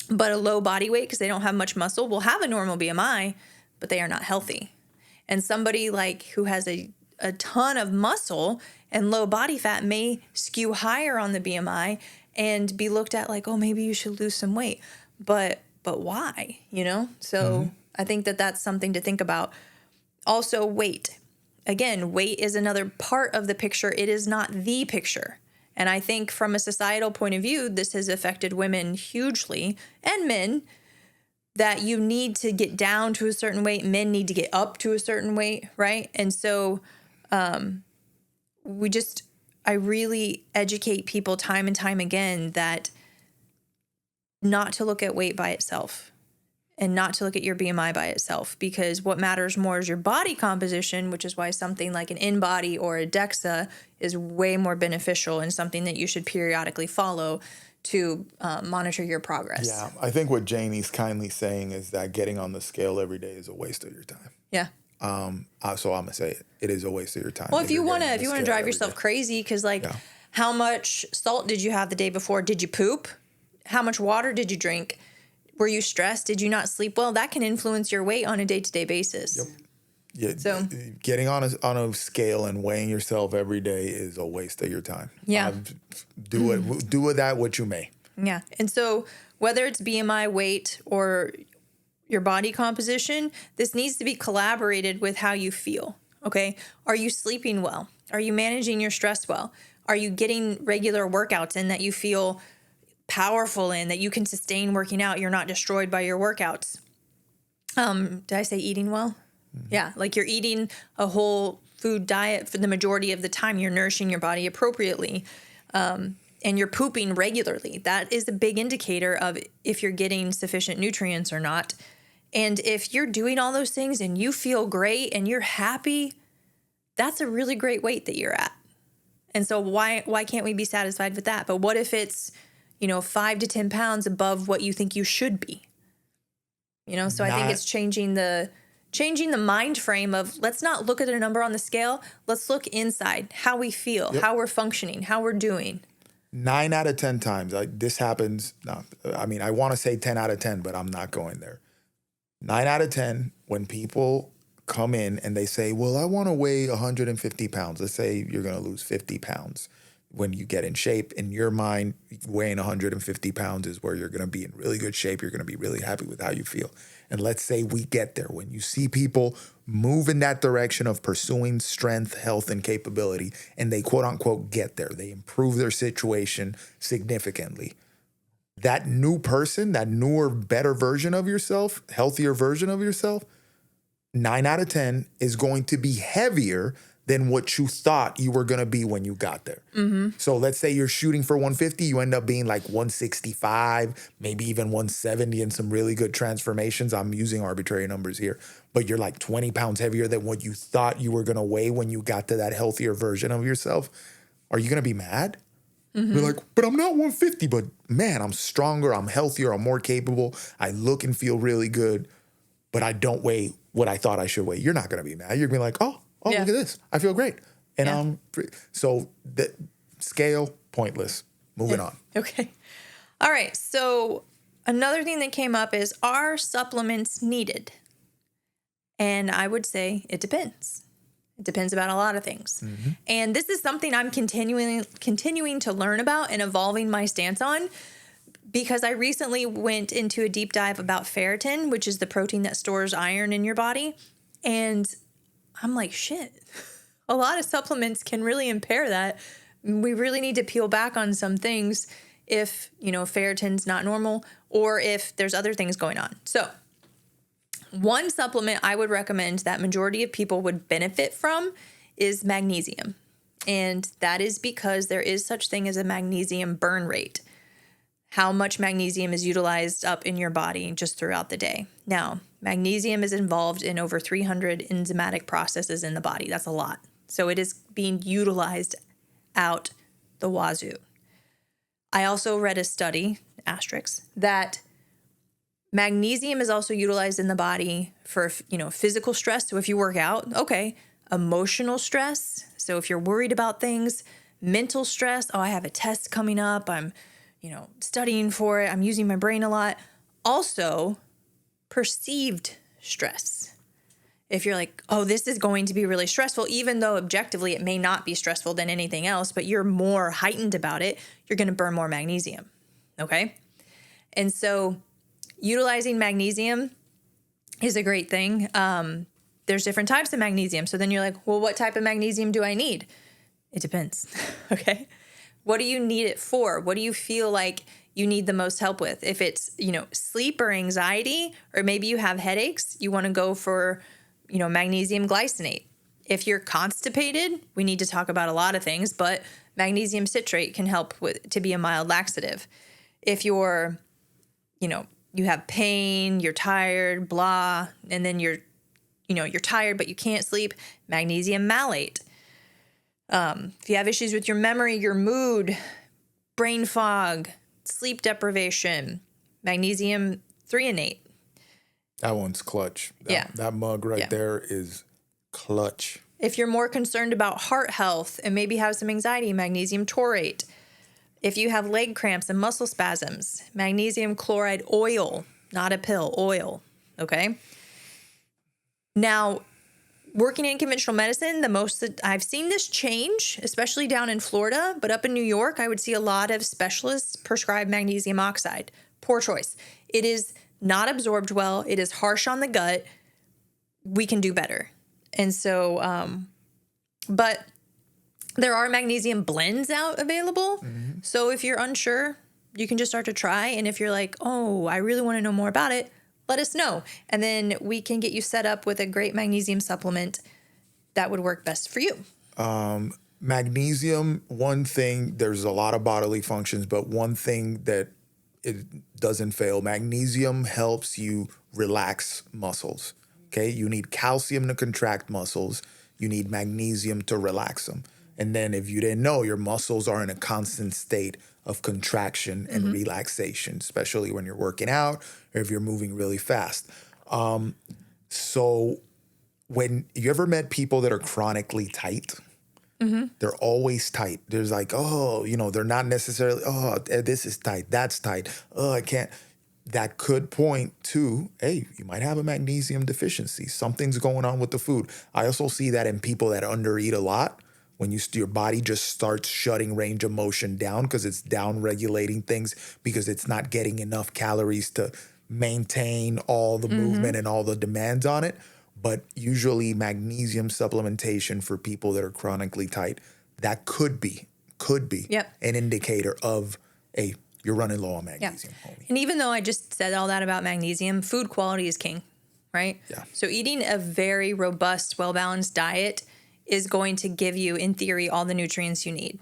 but a low body weight because they don't have much muscle will have a normal BMI, but they are not healthy. And somebody like who has a ton of muscle and low body fat may skew higher on the BMI and be looked at like, oh, maybe you should lose some weight. But why, So I think that that's something to think about. Also, weight. Again, weight is another part of the picture. It is not the picture. And I think from a societal point of view, this has affected women hugely and men, that you need to get down to a certain weight. Men need to get up to a certain weight, right? And so I really educate people time and time again that not to look at weight by itself and not to look at your BMI by itself, because what matters more is your body composition, which is why something like an InBody or a DEXA is way more beneficial and something that you should periodically follow to monitor your progress. Yeah, I think what Janie's kindly saying is that getting on the scale every day is a waste of your time. Yeah. So I'm gonna say it. It is a waste of your time. Well, if you wanna drive yourself crazy, because how much salt did you have the day before? Did you poop? How much water did you drink? Were you stressed? Did you not sleep well? That can influence your weight on a day-to-day basis. Yep. Yeah, so getting on a scale and weighing yourself every day is a waste of your time. Yeah. Do with that what you may. Yeah. And so whether it's BMI, weight, or your body composition, this needs to be collaborated with how you feel. Okay. Are you sleeping well? Are you managing your stress well? Are you getting regular workouts in that you feel powerful in, that you can sustain working out? You're not destroyed by your workouts. Did I say eating well? Yeah, like you're eating a whole food diet for the majority of the time. You're nourishing your body appropriately, and you're pooping regularly. That is a big indicator of if you're getting sufficient nutrients or not. And if you're doing all those things and you feel great and you're happy, that's a really great weight that you're at. And so why can't we be satisfied with that? But what if it's 5 to 10 pounds above what you think you should be? So I think it's changing the mind frame of, let's not look at a number on the scale. Let's look inside, how we feel, how we're functioning, how we're doing. 9 out of 10 times this happens. No, I want to say 10 out of 10, but I'm not going there. 9 out of 10, when people come in and they say, well, I want to weigh 150 pounds. Let's say you're going to lose 50 pounds. When you get in shape, in your mind, weighing 150 pounds is where you're going to be in really good shape. You're going to be really happy with how you feel. And let's say we get there. When you see people move in that direction of pursuing strength, health, and capability, and they quote unquote get there, they improve their situation significantly. That new person, that newer, better version of yourself, healthier version of yourself, 9 out of 10 is going to be heavier than what you thought you were going to be when you got there. So let's say you're shooting for 150, you end up being like 165, maybe even 170 in some really good transformations. I'm using arbitrary numbers here, but you're like 20 pounds heavier than what you thought you were going to weigh when you got to that healthier version of yourself. Are you going to be mad? You're like, but I'm not 150, but man, I'm stronger, I'm healthier, I'm more capable. I look and feel really good, but I don't weigh what I thought I should weigh. You're not going to be mad. You're going to be like, oh, look at this. I feel great. And so the scale, pointless. Moving on. Okay. All right. So another thing that came up is, are supplements needed? And I would say it depends. It depends about a lot of things. And this is something I'm continuing to learn about and evolving my stance on, because I recently went into a deep dive about ferritin, which is the protein that stores iron in your body. And I'm like, shit, a lot of supplements can really impair that. We really need to peel back on some things if, ferritin's not normal, or if there's other things going on. So one supplement I would recommend that majority of people would benefit from is magnesium. And that is because there is such thing as a magnesium burn rate. How much magnesium is utilized up in your body just throughout the day. Now, magnesium is involved in over 300 enzymatic processes in the body. That's a lot. So it is being utilized out the wazoo. I also read a study, asterisk, that magnesium is also utilized in the body for, physical stress. So if you work out, okay. Emotional stress. So if you're worried about things, mental stress. Oh, I have a test coming up. I'm, studying for it. I'm using my brain a lot. Also, perceived stress. If you're like, oh, this is going to be really stressful, even though objectively it may not be stressful than anything else, but you're more heightened about it, you're going to burn more magnesium. Okay. And so utilizing magnesium is a great thing. There's different types of magnesium. So then you're like, well, what type of magnesium do I need? It depends. Okay. What do you need it for? What do you feel like you need the most help with? If it's, sleep or anxiety, or maybe you have headaches, you want to go for, magnesium glycinate. If you're constipated, we need to talk about a lot of things, but magnesium citrate can help to be a mild laxative. If you're, you have pain, you're tired, blah, and then you're tired, but you can't sleep, magnesium malate. If you have issues with your memory, your mood, brain fog, sleep deprivation, magnesium threonate. That one's clutch. That mug there is clutch. If you're more concerned about heart health and maybe have some anxiety, magnesium taurate. If you have leg cramps and muscle spasms, magnesium chloride oil, not a pill, oil. Okay. Now, working in conventional medicine, the most that I've seen this change, especially down in Florida, but up in New York, I would see a lot of specialists prescribe magnesium oxide. Poor choice. It is not absorbed well. It is harsh on the gut. We can do better. And so, but there are magnesium blends out available. So if you're unsure, you can just start to try. And if you're like, oh, I really want to know more about it, let us know. And then we can get you set up with a great magnesium supplement that would work best for you. Magnesium, one thing, there's a lot of bodily functions, but one thing that it doesn't fail, magnesium helps you relax muscles. Okay. You need calcium to contract muscles. You need magnesium to relax them. And then if you didn't know, your muscles are in a constant state of contraction and relaxation, especially when you're working out or if you're moving really fast. So when you ever met people that are chronically tight, they're always tight. There's like, they're not necessarily, this is tight, that's tight. I can't. That could point to, hey, you might have a magnesium deficiency. Something's going on with the food. I also see that in people that undereat a lot. When your body just starts shutting range of motion down because it's down regulating things because it's not getting enough calories to maintain all the movement and all the demands on it. But usually magnesium supplementation for people that are chronically tight, that could be an indicator of, hey, you're running low on magnesium, homie. And even though I just said all that about magnesium, food quality is king, right? Yeah. So eating a very robust, well-balanced diet is going to give you, in theory, all the nutrients you need.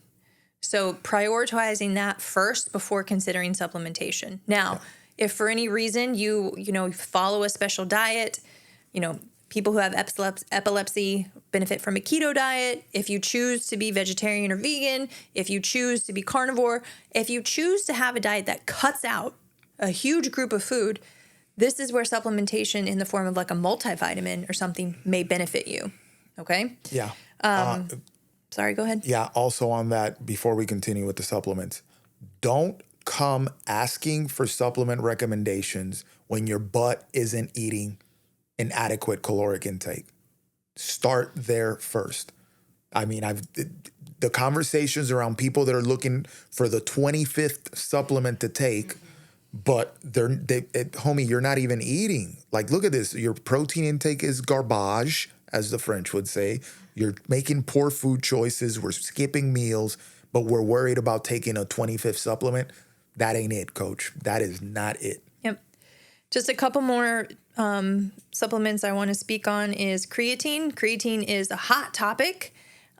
So prioritizing that first before considering supplementation. Now, if for any reason you follow a special diet, people who have epilepsy benefit from a keto diet. If you choose to be vegetarian or vegan, if you choose to be carnivore, if you choose to have a diet that cuts out a huge group of food, this is where supplementation in the form of like a multivitamin or something may benefit you. Okay? Yeah. Sorry, go ahead. Yeah. Also on that, before we continue with the supplements, don't come asking for supplement recommendations when your butt isn't eating an adequate caloric intake. Start there first. I mean, the conversations around people that are looking for the 25th supplement to take, but homie, you're not even eating. Like, look at this. Your protein intake is garbage, as the French would say. You're making poor food choices. We're skipping meals, but we're worried about taking a 25th supplement. That ain't it, coach. That is not it. Yep. Just a couple more supplements I want to speak on is creatine. Creatine is a hot topic.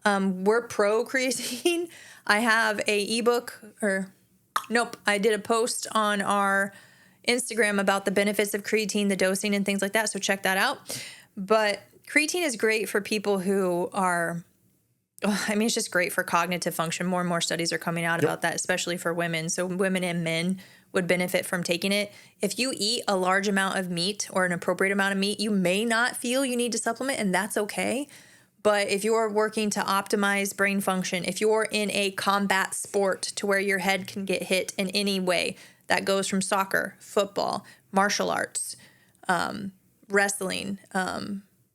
We're pro creatine. I have I did a post on our Instagram about the benefits of creatine, the dosing and things like that. So check that out. But creatine is great for people who are, it's just great for cognitive function. More and more studies are coming out about that, especially for women. So women and men would benefit from taking it. If you eat a large amount of meat or an appropriate amount of meat, you may not feel you need to supplement, and that's okay. But if you're working to optimize brain function, if you're in a combat sport to where your head can get hit in any way, that goes from soccer, football, martial arts, wrestling,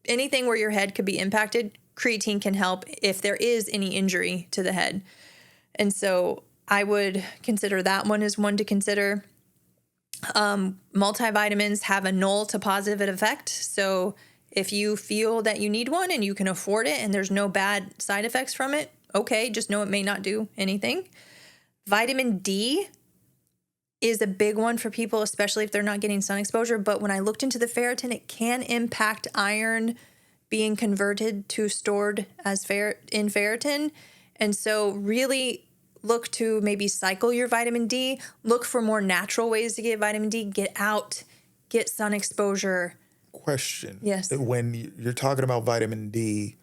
anything where your head could be impacted, creatine can help if there is any injury to the head. And so I would consider that one as one to consider. Multivitamins have a null to positive effect. So if you feel that you need one and you can afford it and there's no bad side effects from it, okay, just know it may not do anything. Vitamin D is a big one for people, especially if they're not getting sun exposure. But when I looked into the ferritin, it can impact iron being converted to stored as in ferritin. And so really look to maybe cycle your vitamin D. Look for more natural ways to get vitamin D. Get out, get sun exposure. Question. Yes. When you're talking about vitamin D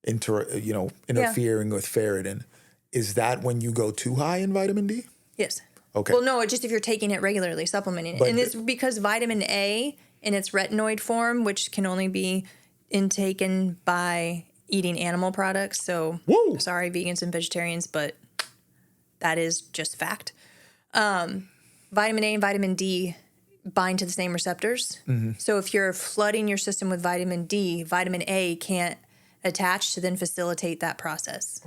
interfering with ferritin, is that when you go too high in vitamin D? Yes. Okay. Well, no, just if you're taking it regularly, supplementing it. And it's because vitamin A in its retinoid form, which can only be intaken by eating animal products. So sorry, vegans and vegetarians, but that is just fact. Vitamin A and vitamin D bind to the same receptors. Mm-hmm. So if you're flooding your system with vitamin D, vitamin A can't attach to then facilitate that process.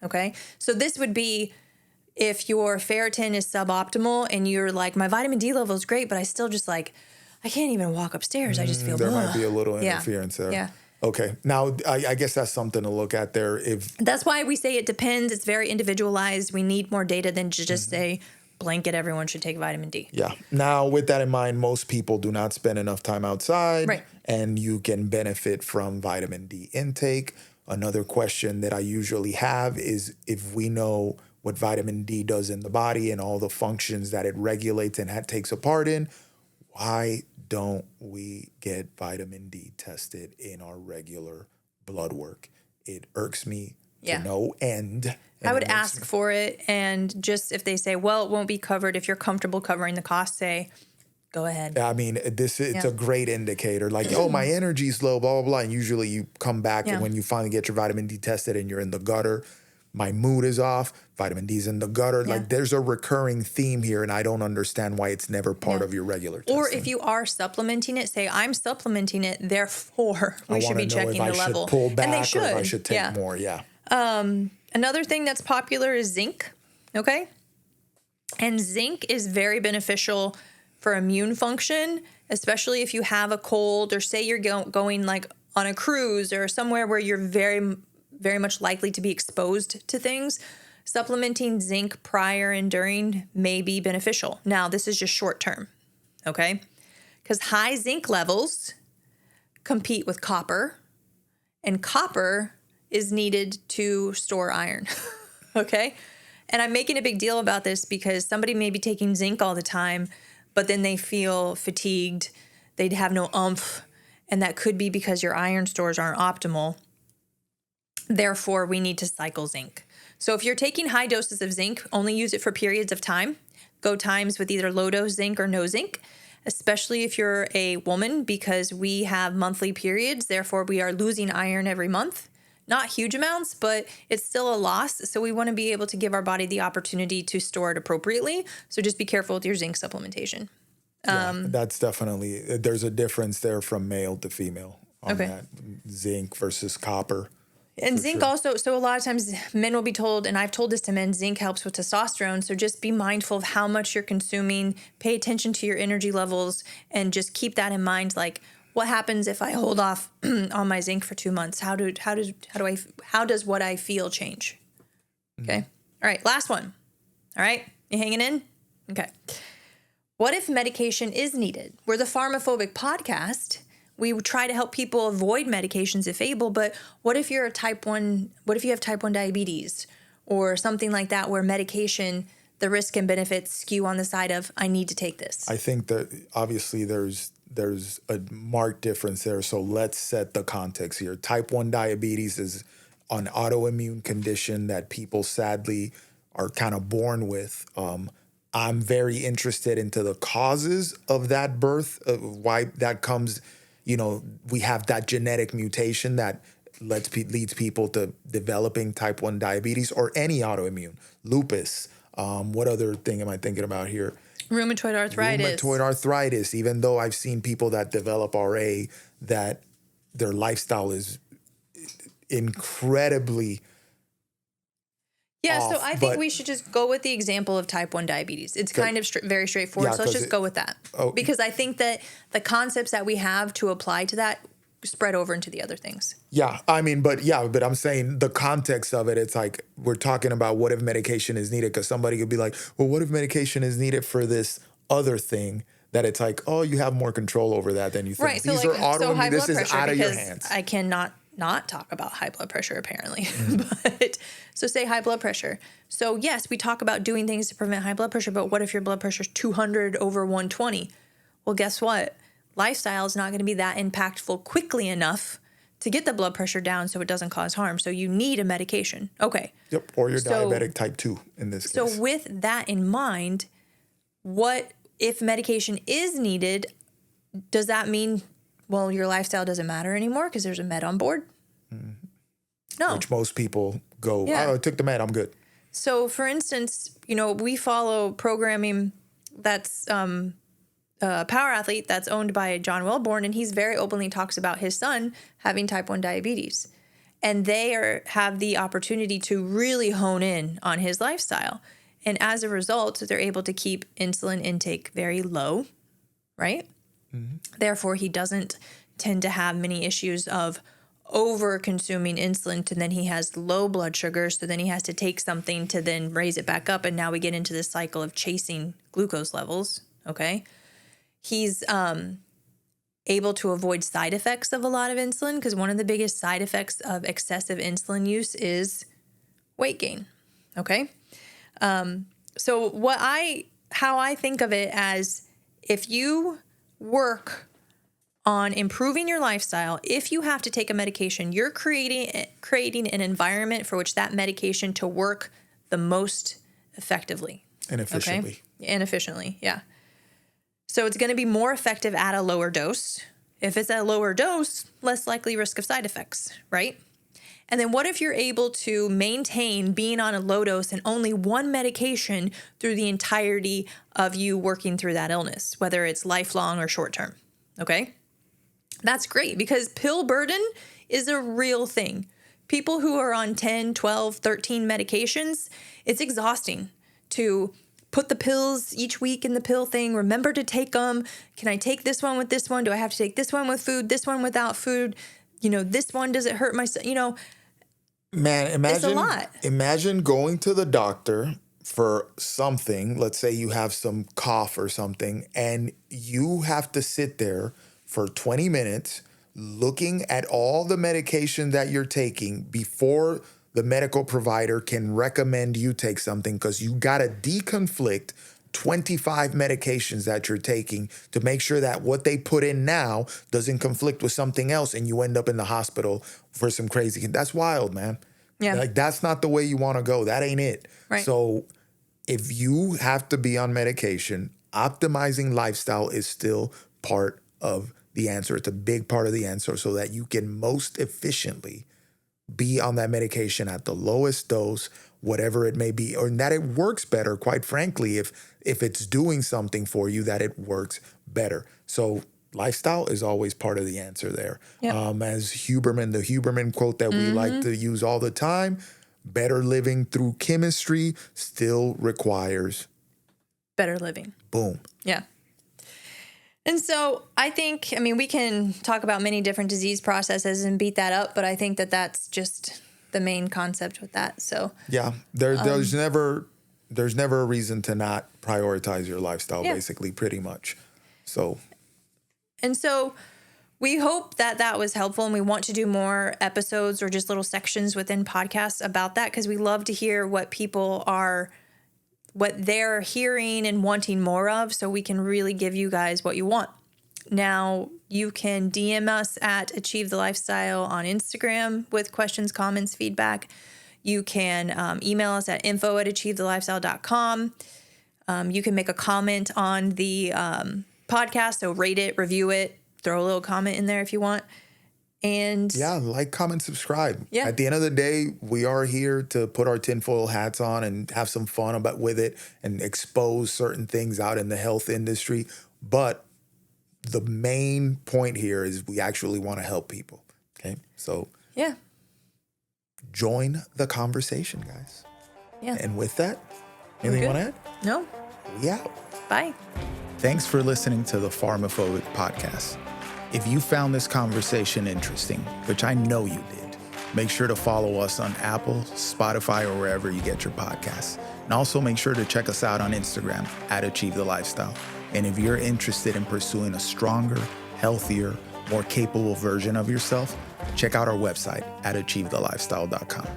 Okay. So this would be if your ferritin is suboptimal and you're like, my vitamin D level is great, but I still just I can't even walk upstairs. I just feel there might be a little interference there. Yeah. Okay. Now, I guess that's something to look at there. That's why we say it depends. It's very individualized. We need more data than to just say blanket everyone should take vitamin D. Yeah. Now, with that in mind, most people do not spend enough time outside. Right. And you can benefit from vitamin D intake. Another question that I usually have is if we know what vitamin D does in the body and all the functions that it regulates and takes a part in, why don't we get vitamin D tested in our regular blood work? It irks me to no end. I would ask for it, and just if they say, well, it won't be covered, if you're comfortable covering the cost, say, go ahead. I mean, it's a great indicator. Like, my energy's low, blah, blah, blah. And usually you come back and when you finally get your vitamin D tested and you're in the gutter, my mood is off, vitamin D's in the gutter. Like, there's a recurring theme here, and I don't understand why it's never part of your regular testing. Or if you are supplementing it, say, I'm supplementing it, therefore we should be checking the level. Pull back, and they should. Or if I should take more, Another thing that's popular is zinc, okay? And zinc is very beneficial for immune function, especially if you have a cold or say you're going like on a cruise or somewhere where you're very, very much likely to be exposed to things. Supplementing zinc prior and during may be beneficial. Now, this is just short term, okay? Because high zinc levels compete with copper, and copper is needed to store iron. Okay? And I'm making a big deal about this because somebody may be taking zinc all the time, but then they feel fatigued. They'd have no oomph. And that could be because your iron stores aren't optimal. Therefore, we need to cycle zinc. So if you're taking high doses of zinc, only use it for periods of time. Go times with either low dose zinc or no zinc, especially if you're a woman, because we have monthly periods. Therefore, we are losing iron every month. Not huge amounts, but it's still a loss. So we want to be able to give our body the opportunity to store it appropriately. So just be careful with your zinc supplementation. That's definitely, there's a difference there from male to female on Okay. that zinc versus copper. And zinc also, so a lot of times men will be told, and I've told this to men, zinc helps with testosterone. So just be mindful of how much you're consuming, pay attention to your energy levels, and just keep that in mind. Like, what happens if I hold off on my zinc for 2 months? How does what I feel change? Okay. All right. Last one. All right. You hanging in? Okay. What if medication is needed? We're the PharmaPhobic podcast. We try to help people avoid medications if able, but what if you're what if you have type 1 diabetes or something like that where medication, the risk and benefits skew on the side of, I need to take this? I think that obviously there's a marked difference there. So let's set the context here. Type 1 diabetes is an autoimmune condition that people sadly are kind of born with. I'm very interested into the causes of that birth, why that comes. We have that genetic mutation that leads people to developing type 1 diabetes or any autoimmune, lupus. What other thing am I thinking about here? Rheumatoid arthritis. Rheumatoid arthritis, even though I've seen people that develop RA that their lifestyle is incredibly so off, I think we should just go with the example of type 1 diabetes. It's kind of very straightforward, Yeah, so let's just go with that. Because I think that the concepts that we have to apply to that spread over into the other things. Yeah, I mean, but I'm saying the context of it, it's like we're talking about what if medication is needed, because somebody could be like, well, what if medication is needed for this other thing that it's like, oh, you have more control over that than you think. Right, These are autoimmune, high this blood is pressure, out of your because hands. I cannot not talk about high blood pressure apparently. But so say high blood pressure. So yes, we talk about doing things to prevent high blood pressure, but what if your blood pressure is 200 over 120? Well, guess what? Lifestyle is not going to be that impactful quickly enough to get the blood pressure down so it doesn't cause harm. So you need a medication. Okay. Yep, or you're diabetic type 2 in this case. So with that in mind, what if medication is needed? Does that mean, well, your lifestyle doesn't matter anymore because there's a med on board? No. Which most people go, Yeah. oh, I took the med, I'm good. So for instance, we follow programming that's a Power Athlete that's owned by John Wellborn, and he's very openly talks about his son having type 1 diabetes. And they have the opportunity to really hone in on his lifestyle. And as a result, they're able to keep insulin intake very low, right? Mm-hmm. Therefore, he doesn't tend to have many issues of over consuming insulin, and then he has low blood sugar, so then he has to take something to then raise it back up, and now we get into this cycle of chasing glucose levels, okay? He's able to avoid side effects of a lot of insulin, because one of the biggest side effects of excessive insulin use is weight gain, okay? So how I think of it as, if you work on improving your lifestyle, if you have to take a medication, you're creating an environment for which that medication to work the most effectively. And efficiently. Okay? And efficiently, yeah. So it's going to be more effective at a lower dose. If it's at a lower dose, less likely risk of side effects, right? And then what if you're able to maintain being on a low dose and only one medication through the entirety of you working through that illness, whether it's lifelong or short-term, okay? That's great, because pill burden is a real thing. People who are on 10, 12, 13 medications, it's exhausting to put the pills each week in the pill thing. Remember to take them. Can I take this one with this one? Do I have to take this one with food, this one without food? This one, does it hurt my, Man, it's a lot. Imagine going to the doctor for something. Let's say you have some cough or something, and you have to sit there for 20 minutes looking at all the medication that you're taking before the medical provider can recommend you take something, because you got to deconflict 25 medications that you're taking to make sure that what they put in now doesn't conflict with something else and you end up in the hospital for some crazy. That's wild, man. Yeah. Like, that's not the way you want to go. That ain't it. Right. So if you have to be on medication, optimizing lifestyle is still part of the answer. It's a big part of the answer, so that you can most efficiently be on that medication at the lowest dose, whatever it may be, or that it works better, quite frankly, if it's doing something for you, that it works better. So lifestyle is always part of the answer there. Yep. As Huberman, the Huberman quote that we like to use all the time, better living through chemistry still requires better living. Boom. Yeah. And so I think, I mean, we can talk about many different disease processes and beat that up, but I think that that's just the main concept with that. So yeah, there's never a reason to not prioritize your lifestyle, basically, pretty much. So. And so we hope that that was helpful, and we want to do more episodes or just little sections within podcasts about that, because we love to hear what they're hearing and wanting more of, so we can really give you guys what you want. Now, you can DM us at Achieve the Lifestyle on Instagram with questions, comments, feedback. You can email us at info@achievethelifestyle.com. You can make a comment on the podcast, so rate it, review it, throw a little comment in there if you want. And yeah, like, comment, subscribe. Yeah. At the end of the day, we are here to put our tinfoil hats on and have some fun with it and expose certain things out in the health industry. But the main point here is we actually want to help people. Okay. So yeah, join the conversation, guys. Yeah. And with that, anything you want to add? No. We out. Bye. Thanks for listening to the PharmaPhobic podcast. If you found this conversation interesting, which I know you did, make sure to follow us on Apple, Spotify, or wherever you get your podcasts. And also make sure to check us out on Instagram at Achieve the Lifestyle. And if you're interested in pursuing a stronger, healthier, more capable version of yourself, check out our website at achievethelifestyle.com.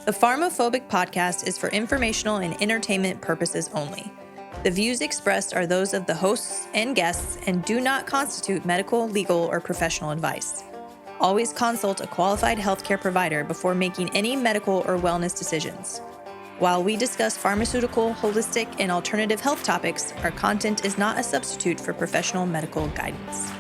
The PharmaPhobic podcast is for informational and entertainment purposes only. The views expressed are those of the hosts and guests and do not constitute medical, legal, or professional advice. Always consult a qualified healthcare provider before making any medical or wellness decisions. While we discuss pharmaceutical, holistic, and alternative health topics, our content is not a substitute for professional medical guidance.